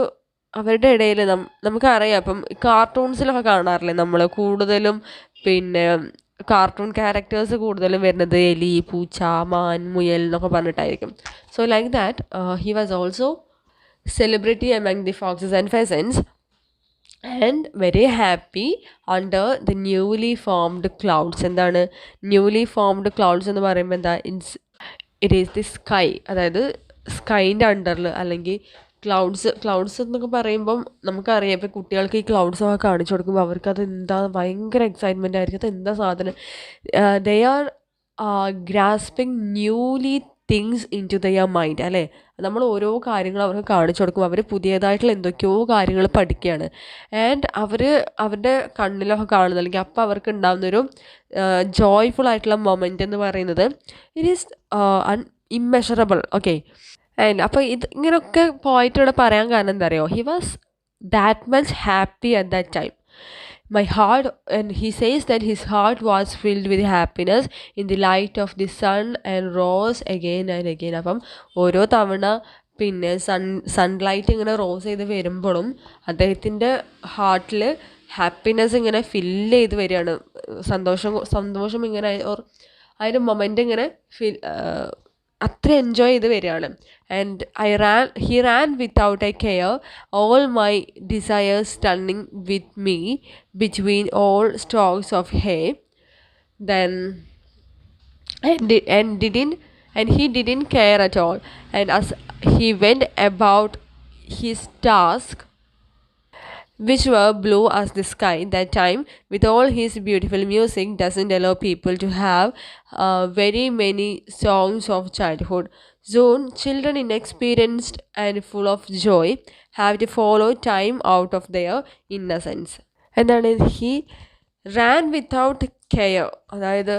അവരുടെ ഇടയിൽ നമുക്കറിയാം, ഇപ്പം കാർട്ടൂൺസിലൊക്കെ കാണാറില്ലേ നമ്മൾ കൂടുതലും, പിന്നെ കാർട്ടൂൺ ക്യാരക്ടേഴ്സ് കൂടുതലും വരുന്നത് എലി, പൂച്ച, മാൻ, മുയൽ എന്നൊക്കെ പറഞ്ഞിട്ടായിരിക്കും. So like that he was also celebrity among the foxes and pheasants and very happy under the newly formed clouds. എന്താണ് ന്യൂലി ഫോംഡ് ക്ലൗഡ്സ് എന്ന് പറയുമ്പോൾ എന്താ, ഇറ്റ് ഈസ് ദി സ്കൈ. അതായത് സ്കൈൻ്റെ അണ്ടറിൽ, അല്ലെങ്കിൽ ക്ലൗഡ്സ് എന്നൊക്കെ പറയുമ്പം നമുക്കറിയാം, ഇപ്പോൾ കുട്ടികൾക്ക് ഈ ക്ലൗഡ്സൊക്കെ കാണിച്ചു കൊടുക്കുമ്പോൾ അവർക്കത് എന്താ ഭയങ്കര എക്സൈറ്റ്മെൻ്റ് ആയിരിക്കും. അത് എന്താ സാധനം, they are grasping newly things into their mind അല്ലേ. നമ്മൾ ഓരോ കാര്യങ്ങൾ അവർക്ക് കാണിച്ചു കൊടുക്കും, അവർ പുതിയതായിട്ടുള്ള എന്തൊക്കെയോ കാര്യങ്ങൾ പഠിക്കുകയാണ്. ആൻഡ് അവരുടെ കണ്ണിലൊക്കെ കാണുന്നത്, അല്ലെങ്കിൽ അപ്പോൾ അവർക്ക് ഉണ്ടാകുന്നൊരു ജോയ്ഫുൾ ആയിട്ടുള്ള മൊമെൻ്റ് എന്ന് പറയുന്നത് it is immeasurable, okay. And അപ്പോൾ ഇങ്ങനെയൊക്കെ പോയിട്ട് ഇവിടെ പറയാൻ കാരണം എന്താ അറിയോ, he was that much happy at that time. My heart, and he says that his heart was filled with happiness in the light of the sun and rose again and again. അപ്പം ഓരോ തവണ പിന്നെ sunlight ഇങ്ങനെ rose ചെയ്ത് വരുമ്പോഴും അദ്ദേഹത്തിൻ്റെ ഹാർട്ടിൽ happiness ഇങ്ങനെ fill ചെയ്ത് വരികയാണ്. സന്തോഷം ഇങ്ങനെ ആ ഒരു മൊമെൻ്റ് ഇങ്ങനെ അത്ര എൻജോയ് ചെയ്ത് വരികയാണ്. And he ran without a care, all my desires turning with me between all stalks of hay. Then he didn't care at all. And as he went about his task, which were blue as the sky that time, with all his beautiful music doesn't allow people to have very many songs of childhood. Soon children inexperienced and full of joy have to follow time out of their innocence. എന്താണ്, he ran without care. അതായത്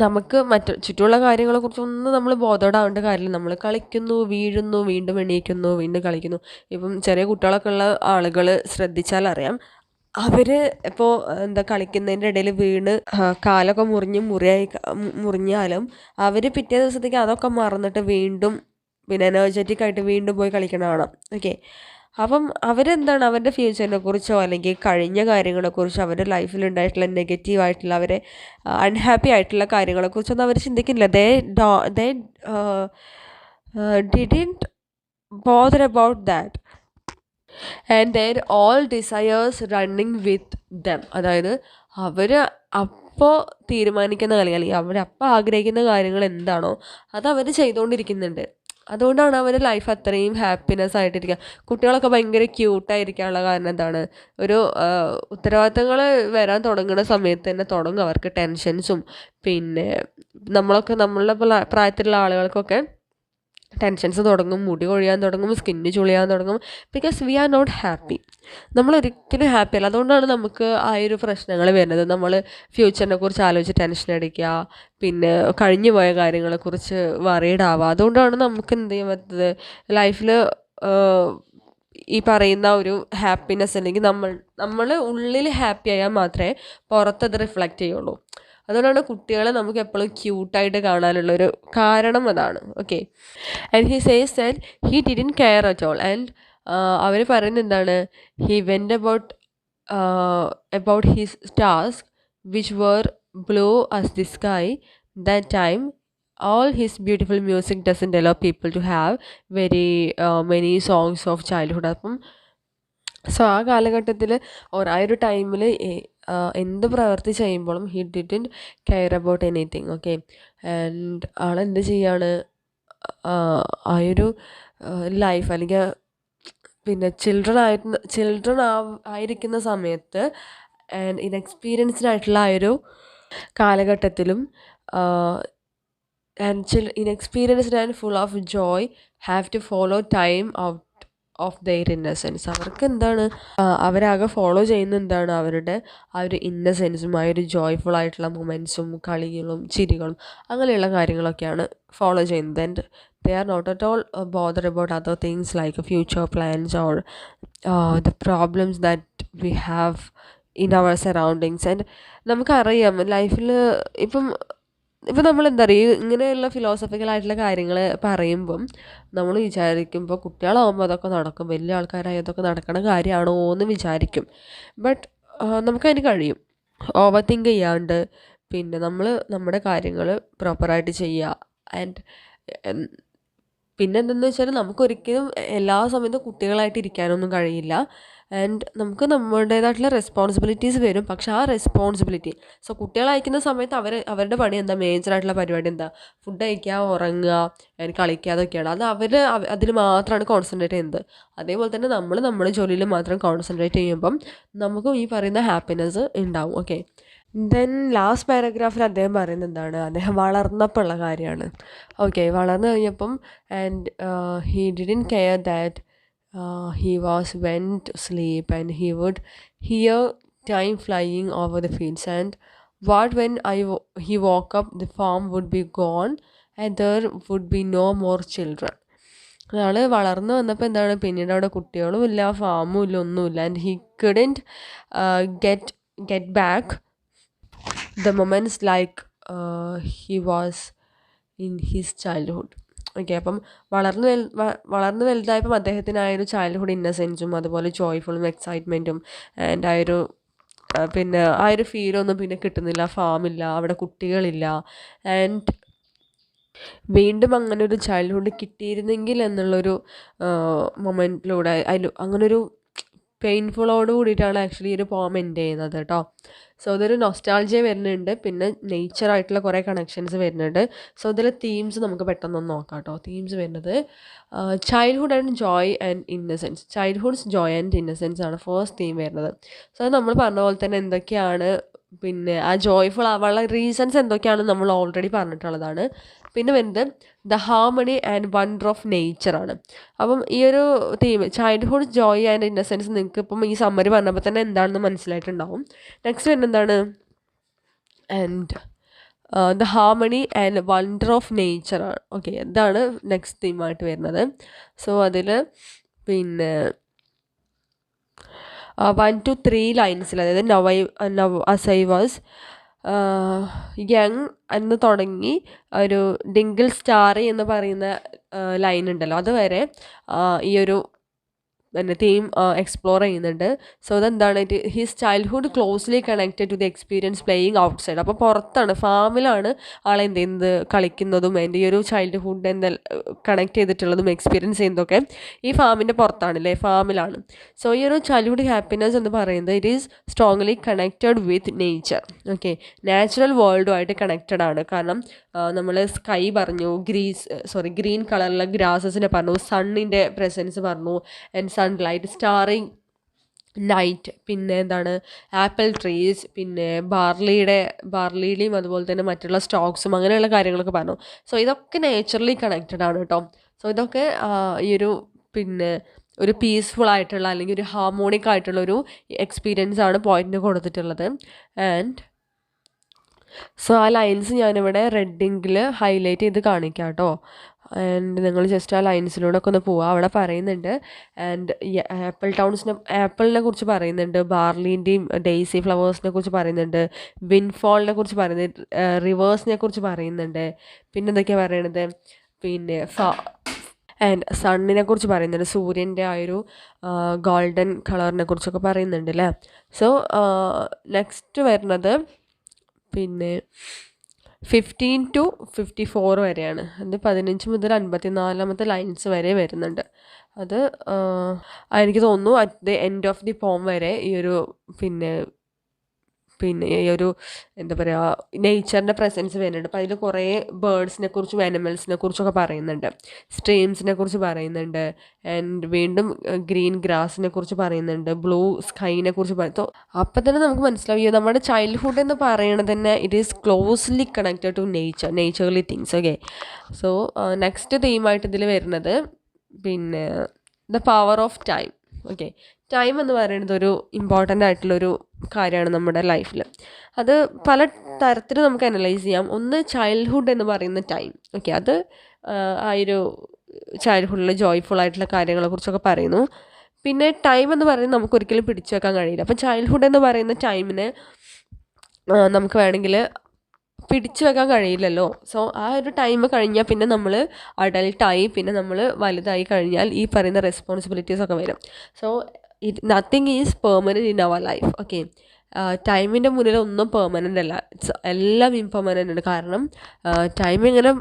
നമുക്ക് ചുറ്റുമുള്ള കാര്യങ്ങളെക്കുറിച്ചൊന്നും നമ്മൾ ബോധേഡാവേണ്ട കാര്യമില്ല. നമ്മൾ കളിക്കുന്നു, വീഴുന്നു, വീണ്ടും എണീക്കുന്നു, വീണ്ടും കളിക്കുന്നു. ഇപ്പം ചെറിയ കുട്ടികളൊക്കെ ഉള്ള ആളുകൾ ശ്രദ്ധിച്ചാൽ അറിയാം, അവർ ഇപ്പോൾ എന്താ കളിക്കുന്നതിൻ്റെ ഇടയിൽ വീണ് കാലൊക്കെ മുറിഞ്ഞാലും അവർ പിറ്റേ ദിവസത്തേക്ക് അതൊക്കെ മറന്നിട്ട് വീണ്ടും പിന്നെ എനർജറ്റിക് ആയിട്ട് വീണ്ടും പോയി കളിക്കണം കാണാം, ഓക്കെ. അപ്പം അവരെന്താണ്, അവരുടെ ഫ്യൂച്ചറിനെ കുറിച്ചോ അല്ലെങ്കിൽ കഴിഞ്ഞ കാര്യങ്ങളെക്കുറിച്ചോ, അവരുടെ ലൈഫിൽ ഉണ്ടായിട്ടുള്ള നെഗറ്റീവായിട്ടുള്ള, അവരെ അൺഹാപ്പി ആയിട്ടുള്ള കാര്യങ്ങളെക്കുറിച്ചൊന്നും അവർ ചിന്തിക്കുന്നില്ല. They didn't bother about that and their all desires running with them. അതായത് അവർ അപ്പോൾ തീരുമാനിക്കുന്ന കാര്യങ്ങൾ, അല്ലെങ്കിൽ അവരപ്പോൾ ആഗ്രഹിക്കുന്ന കാര്യങ്ങൾ എന്താണോ അത് അവർ ചെയ്തുകൊണ്ടിരിക്കുന്നുണ്ട്. അതുകൊണ്ടാണ് അവരുടെ ലൈഫ് അത്രയും ഹാപ്പിനെസ് ആയിട്ടിരിക്കുക. കുട്ടികളൊക്കെ ഭയങ്കര ക്യൂട്ടായിരിക്കാനുള്ള കാരണം എന്താണ്, ഒരു ഉത്തരവാദിത്തങ്ങൾ വരാൻ തുടങ്ങുന്ന സമയത്ത് തന്നെ തുടങ്ങും അവർക്ക് ടെൻഷൻസും. പിന്നെ നമ്മളുടെ പ്രായത്തിലുള്ള ആളുകൾക്കൊക്കെ ടെൻഷൻസ് തുടങ്ങും, മുടി കൊഴിയാൻ തുടങ്ങും, സ്കിന്ന് ചുളിയാൻ തുടങ്ങും. Because we are not happy. നമ്മളൊരിക്കലും ഹാപ്പി അല്ല. അതുകൊണ്ടാണ് നമുക്ക് ആ ഒരു പ്രശ്നങ്ങൾ വരുന്നത്. നമ്മൾ ഫ്യൂച്ചറിനെ കുറിച്ച് ആലോചിച്ച് ടെൻഷൻ അടിക്കുക, പിന്നെ കഴിഞ്ഞു പോയ കാര്യങ്ങളെക്കുറിച്ച് വറീഡ് ആവുക. അതുകൊണ്ടാണ് നമുക്ക് എന്ത് ചെയ്യാൻ പറ്റുന്നത്, ലൈഫിൽ ഈ പറയുന്ന ഒരു ഹാപ്പിനെസ്, അല്ലെങ്കിൽ നമ്മൾ ഉള്ളിൽ ഹാപ്പി ആയാൽ മാത്രമേ പുറത്തത് റിഫ്ലക്റ്റ് ചെയ്യുള്ളൂ. അതുകൊണ്ടാണ് കുട്ടികളെ നമുക്ക് എപ്പോഴും ക്യൂട്ടായിട്ട് കാണാനുള്ളൊരു കാരണം അതാണ്, okay. And he says that he didn't care at all. And അവർ പറയുന്നത് എന്താണ്, he went about his task which were blue as the sky that time. All his beautiful music doesn't allow people to have very many songs of childhood. അപ്പം so ആ കാലഘട്ടത്തിൽ ആ ഒരു ടൈമിൽ എന്ത് പ്രവൃത്തി ചെയ്യുമ്പോഴും he didn't care about anything, okay. And ആളെന്ത് ചെയ്യാണ്, ആ ഒരു ലൈഫ് അല്ലെങ്കിൽ പിന്നെ ചിൽഡ്രൻ ആയിരിക്കുന്ന സമയത്ത് ആൻഡ് ഇൻഎക്സ്പീരിയൻസ്ഡ് ആയിട്ടുള്ള ആ ഒരു കാലഘട്ടത്തിലും inexperienced and full of joy have to follow time out of their innocence. അവർക്ക് എന്താണ് അവരാകെ ഫോളോ ചെയ്യുന്ന എന്താണ് അവരുടെ ആ ഒരു ഇന്നസെൻസും ആ ഒരു ജോയ്ഫുൾ ആയിട്ടുള്ള മൊമെൻറ്റ്സും കളികളും ചിരികളും അങ്ങനെയുള്ള കാര്യങ്ങളൊക്കെയാണ് ഫോളോ ചെയ്യുന്നത്. And they are not at all bothered about other things like future plans or the problems that we have in our surroundings. And നമുക്കറിയാം ലൈഫിൽ ഇപ്പം നമ്മൾ എന്താ പറയുക ഇങ്ങനെയുള്ള ഫിലോസഫിക്കലായിട്ടുള്ള കാര്യങ്ങൾ പറയുമ്പം നമ്മൾ വിചാരിക്കുമ്പോൾ കുട്ടികളാകുമ്പോൾ അതൊക്കെ നടക്കും, വലിയ ആൾക്കാരായി അതൊക്കെ നടക്കണ കാര്യമാണോ എന്ന് വിചാരിക്കും. ബട്ട് നമുക്കതിന് കഴിയും ഓവർ തിങ്ക് ചെയ്യാണ്ട് പിന്നെ നമ്മൾ നമ്മുടെ കാര്യങ്ങൾ പ്രോപ്പറായിട്ട് ചെയ്യുക. ആൻഡ് പിന്നെ എന്തെന്ന് വെച്ചാൽ നമുക്കൊരിക്കലും എല്ലാ സമയത്തും കുട്ടികളായിട്ട് ഇരിക്കാനൊന്നും കഴിയില്ല. ആൻഡ് നമുക്ക് നമ്മുടേതായിട്ടുള്ള റെസ്പോൺസിബിലിറ്റീസ് വരും. പക്ഷെ ആ റെസ്പോൺസിബിലിറ്റി കുട്ടികളയക്കുന്ന സമയത്ത് അവരുടെ പണി എന്താ, മേജറായിട്ടുള്ള പരിപാടി എന്താ, ഫുഡ് കഴിക്കുക, ഉറങ്ങുക, കളിക്കുക, അതൊക്കെയാണ്. അത് അതിൽ മാത്രമാണ് കോൺസെൻട്രേറ്റ് ചെയ്യുന്നത്. അതേപോലെ തന്നെ നമ്മൾ നമ്മുടെ ജോലിയിൽ മാത്രം കോൺസെൻട്രേറ്റ് ചെയ്യുമ്പം നമുക്കും ഈ പറയുന്ന ഹാപ്പിനെസ് ഉണ്ടാവും. ഓക്കെ, ദെൻ ലാസ്റ്റ് പാരഗ്രാഫിൽ അദ്ദേഹം പറയുന്നത് എന്താണ്, അദ്ദേഹം വളർന്നപ്പോൾ ഉള്ള കാര്യമാണ്. ഓക്കെ, വളർന്നു കഴിഞ്ഞപ്പം and he didn't care that he was went to sleep and he would hear time flying over the fields, and when he woke up the farm would be gone and there would be no more children. അയാൾ വളർന്നു വന്നപ്പോൾ എന്താണ്, പിന്നീട് അവിടെ കുട്ടികളും ഇല്ല, ഫാമും ഇല്ല, ഒന്നുമില്ല. And he couldn't get back the moments like he was in his childhood. Okay, അപ്പം വളർന്നു വലുതായപ്പം അദ്ദേഹത്തിനായൊരു ചൈൽഡ്ഹുഡ് ഇന്നസെൻസും അതുപോലെ ജോയ്ഫുള്ളും എക്സൈറ്റ്മെൻറ്റും ആൻഡ് പിന്നെ ആ ഒരു ഫീലൊന്നും പിന്നെ കിട്ടുന്നില്ല. ഫാമില്ല, അവിടെ കുട്ടികളില്ല. ആൻഡ് വീണ്ടും അങ്ങനെ ഒരു ചൈൽഡ്ഹുഡ് കിട്ടിയിരുന്നെങ്കിൽ എന്നുള്ളൊരു മൊമെൻറ്റിലൂടെ അങ്ങനൊരു പെയിൻഫുള്ളോട് കൂടിയിട്ടാണ് ആക്ച്വലി ഈ ഒരു പോം എൻഡ് ചെയ്യുന്നത് കേട്ടോ. അതൊരു നൊസ്റ്റാൾജിയ വരുന്നുണ്ട്, പിന്നെ നേച്ചറായിട്ടുള്ള കുറേ കണക്ഷൻസ് വരുന്നുണ്ട്. ഇതിൽ തീംസ് നമുക്ക് പെട്ടെന്നൊന്ന് നോക്കാം കേട്ടോ. തീംസ് വരുന്നത് childhood and joy and innocence. Childhood's joy and innocence ആണ് ഫസ്റ്റ് തീം വരുന്നത്. അത് നമ്മൾ പറഞ്ഞ പോലെ തന്നെ എന്തൊക്കെയാണ് പിന്നെ ആ ജോയ്ഫുൾ ആവാനുള്ള റീസൺസ് എന്തൊക്കെയാണെന്ന് നമ്മൾ ഓൾറെഡി പറഞ്ഞിട്ടുള്ളതാണ്. പിന്നെ വരുന്നത് the harmony and wonder of നേച്ചറാണ്. അപ്പം ഈ ഒരു theme childhood joy and innocence നിങ്ങൾക്ക് ഇപ്പം ഈ സമ്മറി പറഞ്ഞപ്പോൾ തന്നെ എന്താണെന്ന് മനസ്സിലായിട്ടുണ്ടാവും. നെക്സ്റ്റ് വരുന്നത് എന്താണ്, and the harmony and wonder of നേച്ചറാണ്. ഓക്കെ, ഇതാണ് നെക്സ്റ്റ് തീമായിട്ട് വരുന്നത്. അതിൽ പിന്നെ 1 to 3 ലൈൻസിൽ, അതായത് now as I was young എന്ന് തുടങ്ങി ഒരു ഡിങ്കിൾ സ്റ്റാറി എന്ന് പറയുന്ന ലൈൻ ഉണ്ടല്ലോ, അതുവരെ ഈ ഒരു പിന്നെ തീം എക്സ്പ്ലോർ ചെയ്യുന്നുണ്ട്. അതെന്താണ്, his childhood closely connected to the experience playing outside. അപ്പോൾ പുറത്താണ്, ഫാമിലാണ് ആളെന്ത് ചെയ്യുന്നത്, കളിക്കുന്നതും എൻ്റെ ഈ ഒരു ചൈൽഡ്ഹുഡ് എന്താ കണക്ട് ചെയ്തിട്ടുള്ളതും എക്സ്പീരിയൻസ് ചെയ്യുന്നതൊക്കെ ഈ ഫാമിൻ്റെ പുറത്താണല്ലേ, ഫാമിലാണ്. ഈ ഒരു ചൈൽഡ്ഹുഡ് ഹാപ്പിനെസ് എന്ന് പറയുന്നത് it is strongly connected with nature. Okay, natural വേൾഡുമായിട്ട് കണക്റ്റഡ് ആണ്. കാരണം നമ്മൾ സ്കൈ പറഞ്ഞു, ഗ്രീൻ കളറിലുള്ള ഗ്രാസസിനെ പറഞ്ഞു, സണ്ണിൻ്റെ പ്രസൻസ് പറഞ്ഞു, ആൻഡ് സൺലൈറ്റ്, സ്റ്റാറിങ് നൈറ്റ്, പിന്നെ എന്താണ് ആപ്പിൾ ട്രീസ്, പിന്നെ ബാർലിയുടെയും അതുപോലെ തന്നെ മറ്റുള്ള സ്റ്റോക്സും അങ്ങനെയുള്ള കാര്യങ്ങളൊക്കെ പറഞ്ഞു. ഇതൊക്കെ നേച്ചറലി കണക്റ്റഡ് ആണ് കേട്ടോ. ഇതൊക്കെ ഈ ഒരു പിന്നെ ഒരു പീസ്ഫുൾ ആയിട്ടുള്ള അല്ലെങ്കിൽ ഒരു ഹാർമോണിക് ആയിട്ടുള്ളൊരു എക്സ്പീരിയൻസ് ആണ് പോയിന്റിന് കൊടുത്തിട്ടുള്ളത്. ആൻഡ് ആ ലൈൻസ് ഞാനിവിടെ റെഡ് ഇങ്കിൽ ഹൈലൈറ്റ് ചെയ്ത് കാണിക്കാം കേട്ടോ. ആൻഡ് നിങ്ങൾ ജസ്റ്റ് ആ ലൈൻസിലൂടെ ഒക്കെ ഒന്ന് പോവുക. അവിടെ പറയുന്നുണ്ട് ആൻഡ് ആപ്പിളിനെ കുറിച്ച് പറയുന്നുണ്ട്, ബാർലീൻ്റെയും ഡെയ്സി ഫ്ലവേഴ്സിനെ കുറിച്ച് പറയുന്നുണ്ട്, വിൻഫോളിനെ കുറിച്ച് പറയുന്നുണ്ട്, റിവേഴ്സിനെ കുറിച്ച് പറയുന്നുണ്ട്. പിന്നെ എന്തൊക്കെയാണ് പറയണത്, പിന്നെ ആൻഡ് സണ്ണിനെ കുറിച്ച് പറയുന്നുണ്ട്, സൂര്യൻ്റെ ആ ഒരു ഗോൾഡൻ കളറിനെ കുറിച്ചൊക്കെ പറയുന്നുണ്ട് അല്ലേ. നെക്സ്റ്റ് വരുന്നത് പിന്നെ 15 to 54 വരെയാണ്. അത് 15 മുതൽ 54 ലൈൻസ് വരെ വരുന്നുണ്ട്. അത് എനിക്ക് തോന്നുന്നു at the end of the പോം വരെ ഈ ഒരു പിന്നെ പിന്നെ ഈ ഒരു എന്താ പറയുക നേച്ചറിൻ്റെ പ്രസൻസ് വരുന്നുണ്ട്. അപ്പോൾ അതിൽ കുറേ ബേർഡ്സിനെ കുറിച്ചും ആനിമൽസിനെ കുറിച്ചൊക്കെ പറയുന്നുണ്ട്, സ്ട്രീംസിനെ കുറിച്ച് പറയുന്നുണ്ട്, ആൻഡ് വീണ്ടും ഗ്രീൻ ഗ്രാസിനെ കുറിച്ച് പറയുന്നുണ്ട്, ബ്ലൂ സ്കൈനെ കുറിച്ച് പറയും. അപ്പം തന്നെ നമുക്ക് മനസ്സിലാവും നമ്മുടെ ചൈൽഡ്ഹുഡ് എന്ന് പറയുന്നത് തന്നെ it is closely connected to naturally things. Okay, so next തീമായിട്ട് ഇതിൽ വരുന്നത് പിന്നെ the power of time. Okay, time എന്ന് പറയുന്നത് ഒരു ഇമ്പോർട്ടൻ്റ് ആയിട്ടുള്ളൊരു കാര്യമാണ് നമ്മുടെ ലൈഫിൽ. അത് പല തരത്തിൽ നമുക്ക് അനലൈസ് ചെയ്യാം. ഒന്ന് ചൈൽഡ്ഹുഡ് എന്ന് പറയുന്ന ടൈം. ഓക്കെ, അത് ആ ഒരു ചൈൽഡ്ഹുഡിൽ ജോയ്ഫുൾ ആയിട്ടുള്ള കാര്യങ്ങളെക്കുറിച്ചൊക്കെ പറയുന്നു. പിന്നെ ടൈം എന്ന് പറയുന്നത് നമുക്ക് ഒരിക്കലും പിടിച്ചു വെക്കാൻ കഴിയില്ല. അപ്പം ചൈൽഡ്ഹുഡ് എന്ന് പറയുന്ന ടൈമിന് നമുക്ക് വേണമെങ്കിൽ പിടിച്ചു വെക്കാൻ കഴിയില്ലല്ലോ. സോ ആ ഒരു ടൈം കഴിഞ്ഞാൽ പിന്നെ നമ്മൾ അഡൽട്ടായി, പിന്നെ നമ്മൾ വലുതായി കഴിഞ്ഞാൽ ഈ പറയുന്ന റെസ്പോൺസിബിലിറ്റീസ് ഒക്കെ വരും. So nothing is permanent in our life. Okay, ടൈമിൻ്റെ മുന്നിൽ ഒന്നും പെർമനൻ്റ് അല്ല, എല്ലാം ഇംപെർമനൻ്റ് ഉണ്ട്. കാരണം ടൈം ഇങ്ങനെ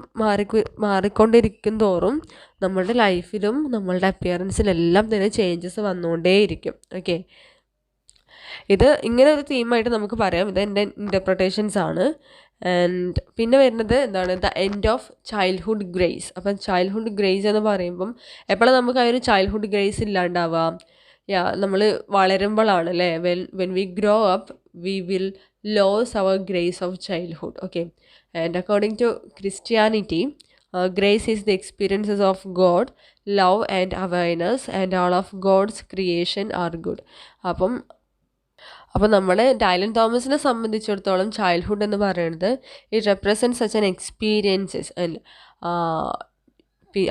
മാറിക്കൊണ്ടിരിക്കും തോറും നമ്മളുടെ ലൈഫിലും നമ്മളുടെ അപ്പിയറൻസിലെല്ലാം തന്നെ ചേഞ്ചസ് വന്നുകൊണ്ടേയിരിക്കും. ഓക്കെ, ഇത് ഇങ്ങനെ ഒരു തീമായിട്ട് നമുക്ക് പറയാം. ഇത് എൻ്റെ ഇൻ്റർപ്രിട്ടേഷൻസ് ആണ്. ആൻഡ് പിന്നെ വരുന്നത് എന്താണ്, the end of childhood grace. അപ്പം ചൈൽഡ്ഹുഡ് ഗ്രേസ് എന്ന് പറയുമ്പം എപ്പോഴാണ് നമുക്ക് ആ ഒരു ചൈൽഡ്ഹുഡ് ഗ്രേസ് ഇല്ലാണ്ടാവുക? നമ്മൾ വളരുമ്പോഴാണ് അല്ലേ. When we grow up we will lose our grace of childhood. Okay, and according to Christianity grace is the experiences of God, love and awareness, and all of God's creation are good. അപ്പം നമ്മുടെ Dylan തോമസിനെ സംബന്ധിച്ചിടത്തോളം childhood എന്ന് പറയുന്നത് it represent such an experiences. And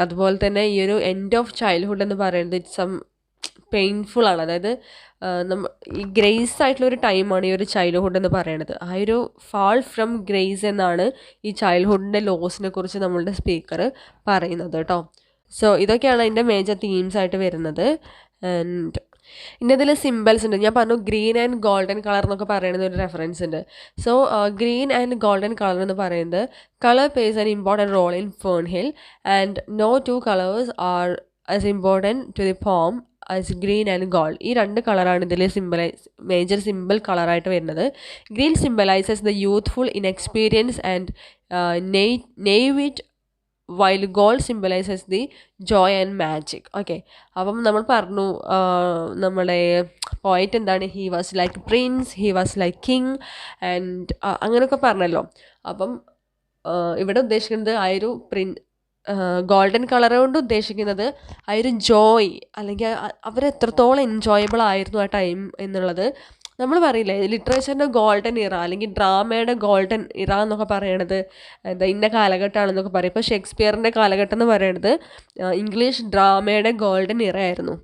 അതുപോലെ തന്നെ ഈ ഒരു എൻഡ് ഓഫ് ചൈൽഡ്ഹുഡ് എന്ന് പറയുന്നത് ഇറ്റ്സ് സം പെയിൻഫുൾ ആണ്. അതായത് ഈ ഗ്രേസ് ആയിട്ടുള്ളൊരു ടൈമാണ് ഈ ഒരു ചൈൽഡ്ഹുഡ് എന്ന് പറയുന്നത്. ആ ഒരു ഫാൾ ഫ്രം ഗ്രേസ് എന്നാണ് ഈ ചൈൽഡ്ഹുഡിൻ്റെ ലോസിനെ കുറിച്ച് നമ്മളുടെ സ്പീക്കർ പറയുന്നത് കേട്ടോ. സോ ഇതൊക്കെയാണ് അതിൻ്റെ മേജർ തീംസ് ആയിട്ട് വരുന്നത്. ആൻഡ് ഇനി അതിൽ സിമ്പിൾസ് ഉണ്ട്. ഞാൻ പറഞ്ഞു ഗ്രീൻ ആൻഡ് ഗോൾഡൻ കളർ എന്നൊക്കെ പറയുന്നത് ഒരു റെഫറൻസ് ഉണ്ട്. So green and golden colour എന്ന് പറയുന്നത് colour plays an important role in Fern Hill and no two colours are as important to the poem as green and gold. ഈ രണ്ട് കളറാണ് ഇതിൽ മേജർ സിമ്പിൾ കളറായിട്ട് വരുന്നത്. Green symbolises the youthful inexperience and naivety, while gold symbolises the joy and magic. Okay, അപ്പം നമ്മൾ പറഞ്ഞു നമ്മുടെ പോയിറ്റ് എന്താണ്, he was like prince, he was like king and അങ്ങനെയൊക്കെ പറഞ്ഞല്ലോ. അപ്പം ഇവിടെ ഉദ്ദേശിക്കുന്നത് ആ ഒരു ഗോൾഡൻ കളർ കൊണ്ട് ഉദ്ദേശിക്കുന്നത് ആ ഒരു ജോയ്, അല്ലെങ്കിൽ അവരെത്രത്തോളം എൻജോയബിൾ ആയിരുന്നു ആ ടൈം എന്നുള്ളത്. നമ്മൾ പറയില്ലേ ലിറ്ററേച്ചറിൻ്റെ ഗോൾഡൻ ഇറ അല്ലെങ്കിൽ ഡ്രാമയുടെ ഗോൾഡൻ ഇറ എന്നൊക്കെ പറയണത് എന്താ ഇന്ന കാലഘട്ടമാണെന്നൊക്കെ പറയും. ഇപ്പോൾ ഷേക്സ്പിയറിൻ്റെ കാലഘട്ടം എന്ന് പറയണത് ഇംഗ്ലീഷ് ഡ്രാമയുടെ ഗോൾഡൻ ഇറ ആയിരുന്നു.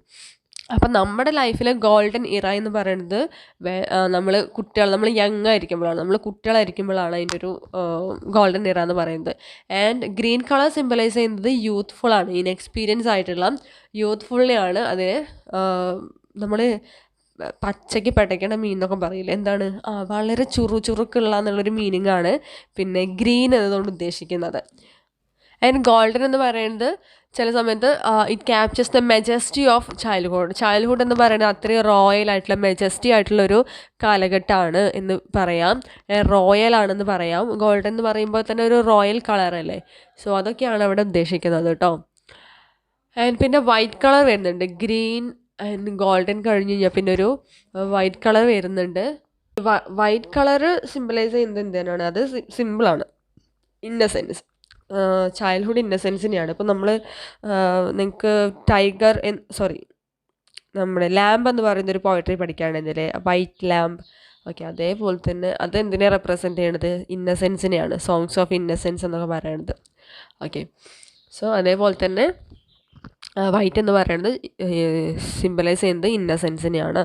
അപ്പം നമ്മുടെ ലൈഫിലെ ഗോൾഡൻ ഇറ എന്ന് പറയുന്നത് നമ്മൾ യങ് ആയിരിക്കുമ്പോഴാണ്, നമ്മൾ കുട്ടികളായിരിക്കുമ്പോഴാണ് അതിൻ്റെ ഒരു ഗോൾഡൻ ഇറ എന്ന് പറയുന്നത്. ആൻഡ് ഗ്രീൻ കളർ സിംബലൈസ് ചെയ്യുന്നത് യൂത്ത്ഫുള്ളാണ്, ഇൻഎക്സ്പീരിയൻസ് ആയിട്ടുള്ള യൂത്ത്ഫുള്ളിയാണ്. അതിന് നമ്മൾ പച്ചയ്ക്ക് പെട്ടയ്ക്കേണ്ട മീൻ എന്നൊക്കെ പറയില്ല, എന്താണ് വളരെ ചുറുക്കുള്ള എന്നുള്ളൊരു മീനിങ് ആണ് പിന്നെ ഗ്രീൻ എന്നതുകൊണ്ട് ഉദ്ദേശിക്കുന്നത്. ആൻഡ് ഗോൾഡൻ എന്ന് പറയുന്നത് ചില സമയത്ത് it captures the majesty of childhood എന്ന് പറയുന്നത് അത്രയും റോയൽ ആയിട്ടുള്ള മെജസ്റ്റി ആയിട്ടുള്ളൊരു കാലഘട്ടമാണ് എന്ന് പറയാം, റോയൽ ആണെന്ന് പറയാം. ഗോൾഡൻ എന്ന് പറയുമ്പോൾ തന്നെ ഒരു റോയൽ കളറല്ലേ. സോ അതൊക്കെയാണ് അവിടെ ഉദ്ദേശിക്കുന്നത് കേട്ടോ. ആൻഡ് പിന്നെ വൈറ്റ് കളർ വരുന്നുണ്ട്. ഗ്രീൻ ആൻഡ് ഗോൾഡൻ കഴിഞ്ഞ് കഴിഞ്ഞാൽ പിന്നെ ഒരു വൈറ്റ് കളർ വരുന്നുണ്ട്. വൈറ്റ് കളർ സിംബലൈസ് ചെയ്യുന്നത് എന്തിനാണ്? അത് സിമ്പിളാണ്, ഇന്നസെൻസ്, ചൈൽഡ്ഹുഡ് ഇന്നസെൻസിനെയാണ്. ഇപ്പം നമ്മൾ നിങ്ങൾക്ക് നമ്മുടെ ലാമ്പ് എന്ന് പറയുന്നൊരു പോയട്രി പഠിക്കുകയാണെങ്കിൽ വൈറ്റ് ലാമ്പ്. ഓക്കെ, അതേപോലെ തന്നെ അത് എന്തിനെ റെപ്രസെൻറ്റ് ചെയ്യണത്? ഇന്നസെൻസിനെയാണ്, സോങ്സ് ഓഫ് ഇന്നസെൻസ് എന്നൊക്കെ പറയണത്. ഓക്കെ, സോ അതേപോലെ തന്നെ വൈറ്റ് എന്ന് പറയുന്നത് സിംബലൈസ് ചെയ്യുന്നത് ഇന്നസെൻസിനെയാണ്.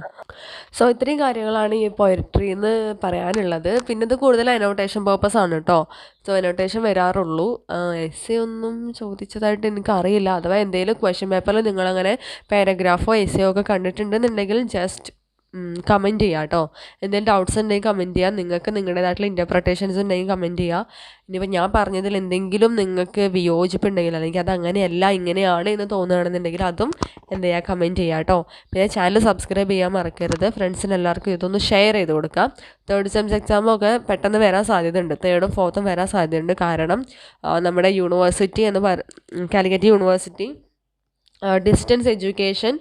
സോ ഇത്രയും കാര്യങ്ങളാണ് ഈ പോയട്രി എന്ന് പറയാനുള്ളത്. പിന്നെ ഇത് കൂടുതൽ അനോട്ടേഷൻ പേർപ്പസ് ആണ് കേട്ടോ. So annotation വരാറുള്ളൂ. എസ്സേ ഒന്നും ചോദിച്ചതായിട്ട് എനിക്കറിയില്ല. അഥവാ എന്തെങ്കിലും ക്വസ്റ്റ്യൻ പേപ്പറിൽ നിങ്ങളങ്ങനെ പാരഗ്രാഫോ എസ്സേയോ ഒക്കെ കണ്ടിട്ടുണ്ടെന്നുണ്ടെങ്കിൽ ജസ്റ്റ് കമൻറ്റ് ചെയ്യുക കേട്ടോ. എന്തെങ്കിലും ഡൗട്ട്സ് ഉണ്ടെങ്കിൽ കമൻറ്റ് ചെയ്യുക. നിങ്ങൾക്ക് നിങ്ങളുടേതായിട്ടുള്ള ഇൻ്റർപ്രിട്ടേഷൻസ് ഉണ്ടെങ്കിൽ കമൻറ്റ് ചെയ്യുക. ഇനിയിപ്പോൾ ഞാൻ പറഞ്ഞതിൽ എന്തെങ്കിലും നിങ്ങൾക്ക് വിയോജിപ്പുണ്ടെങ്കിൽ അല്ലെങ്കിൽ അത് അങ്ങനെയല്ല ഇങ്ങനെയാണ് എന്ന് തോന്നുകയാണെന്നുണ്ടെങ്കിൽ അതും എന്ത് ചെയ്യുക, കമൻറ്റ് ചെയ്യുക കേട്ടോ. പിന്നെ ചാനൽ സബ്സ്ക്രൈബ് ചെയ്യാൻ മറക്കരുത്. ഫ്രണ്ട്സിന് എല്ലാവർക്കും ഇതൊന്ന് ഷെയർ ചെയ്ത് കൊടുക്കുക. തേർഡ് സെംസ് എക്സാമൊക്കെ പെട്ടെന്ന് വരാൻ സാധ്യതയുണ്ട്, തേർഡും ഫോർത്തും വരാൻ സാധ്യതയുണ്ട്. കാരണം നമ്മുടെ university Calicut university distance education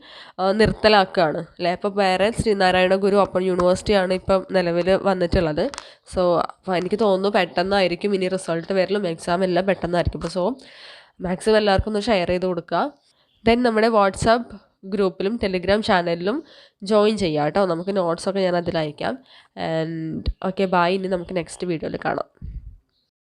നിർത്തലാക്കുകയാണ് അല്ലേ. അപ്പോൾ വേറെ ശ്രീനാരായണ ഗുരു ഓപ്പൺ യൂണിവേഴ്സിറ്റിയാണ് ഇപ്പം നിലവിൽ വന്നിട്ടുള്ളത്. സോ അപ്പോൾ എനിക്ക് തോന്നുന്നു പെട്ടെന്നായിരിക്കും ഇനി റിസൾട്ട് വരലും എക്സാം എല്ലാം പെട്ടെന്നായിരിക്കും. അപ്പോൾ സോ മാക്സിമം എല്ലാവർക്കും ഒന്ന് ഷെയർ ചെയ്ത് കൊടുക്കുക. ദെൻ നമ്മുടെ വാട്സാപ്പ് ഗ്രൂപ്പിലും ടെലിഗ്രാം ചാനലിലും ജോയിൻ ചെയ്യാം കേട്ടോ. നമുക്ക് നോട്ട്സൊക്കെ ഞാൻ അതിൽ അയക്കാം. And okay, bye. ഇനി നമുക്ക് നെക്സ്റ്റ് വീഡിയോയിൽ കാണാം.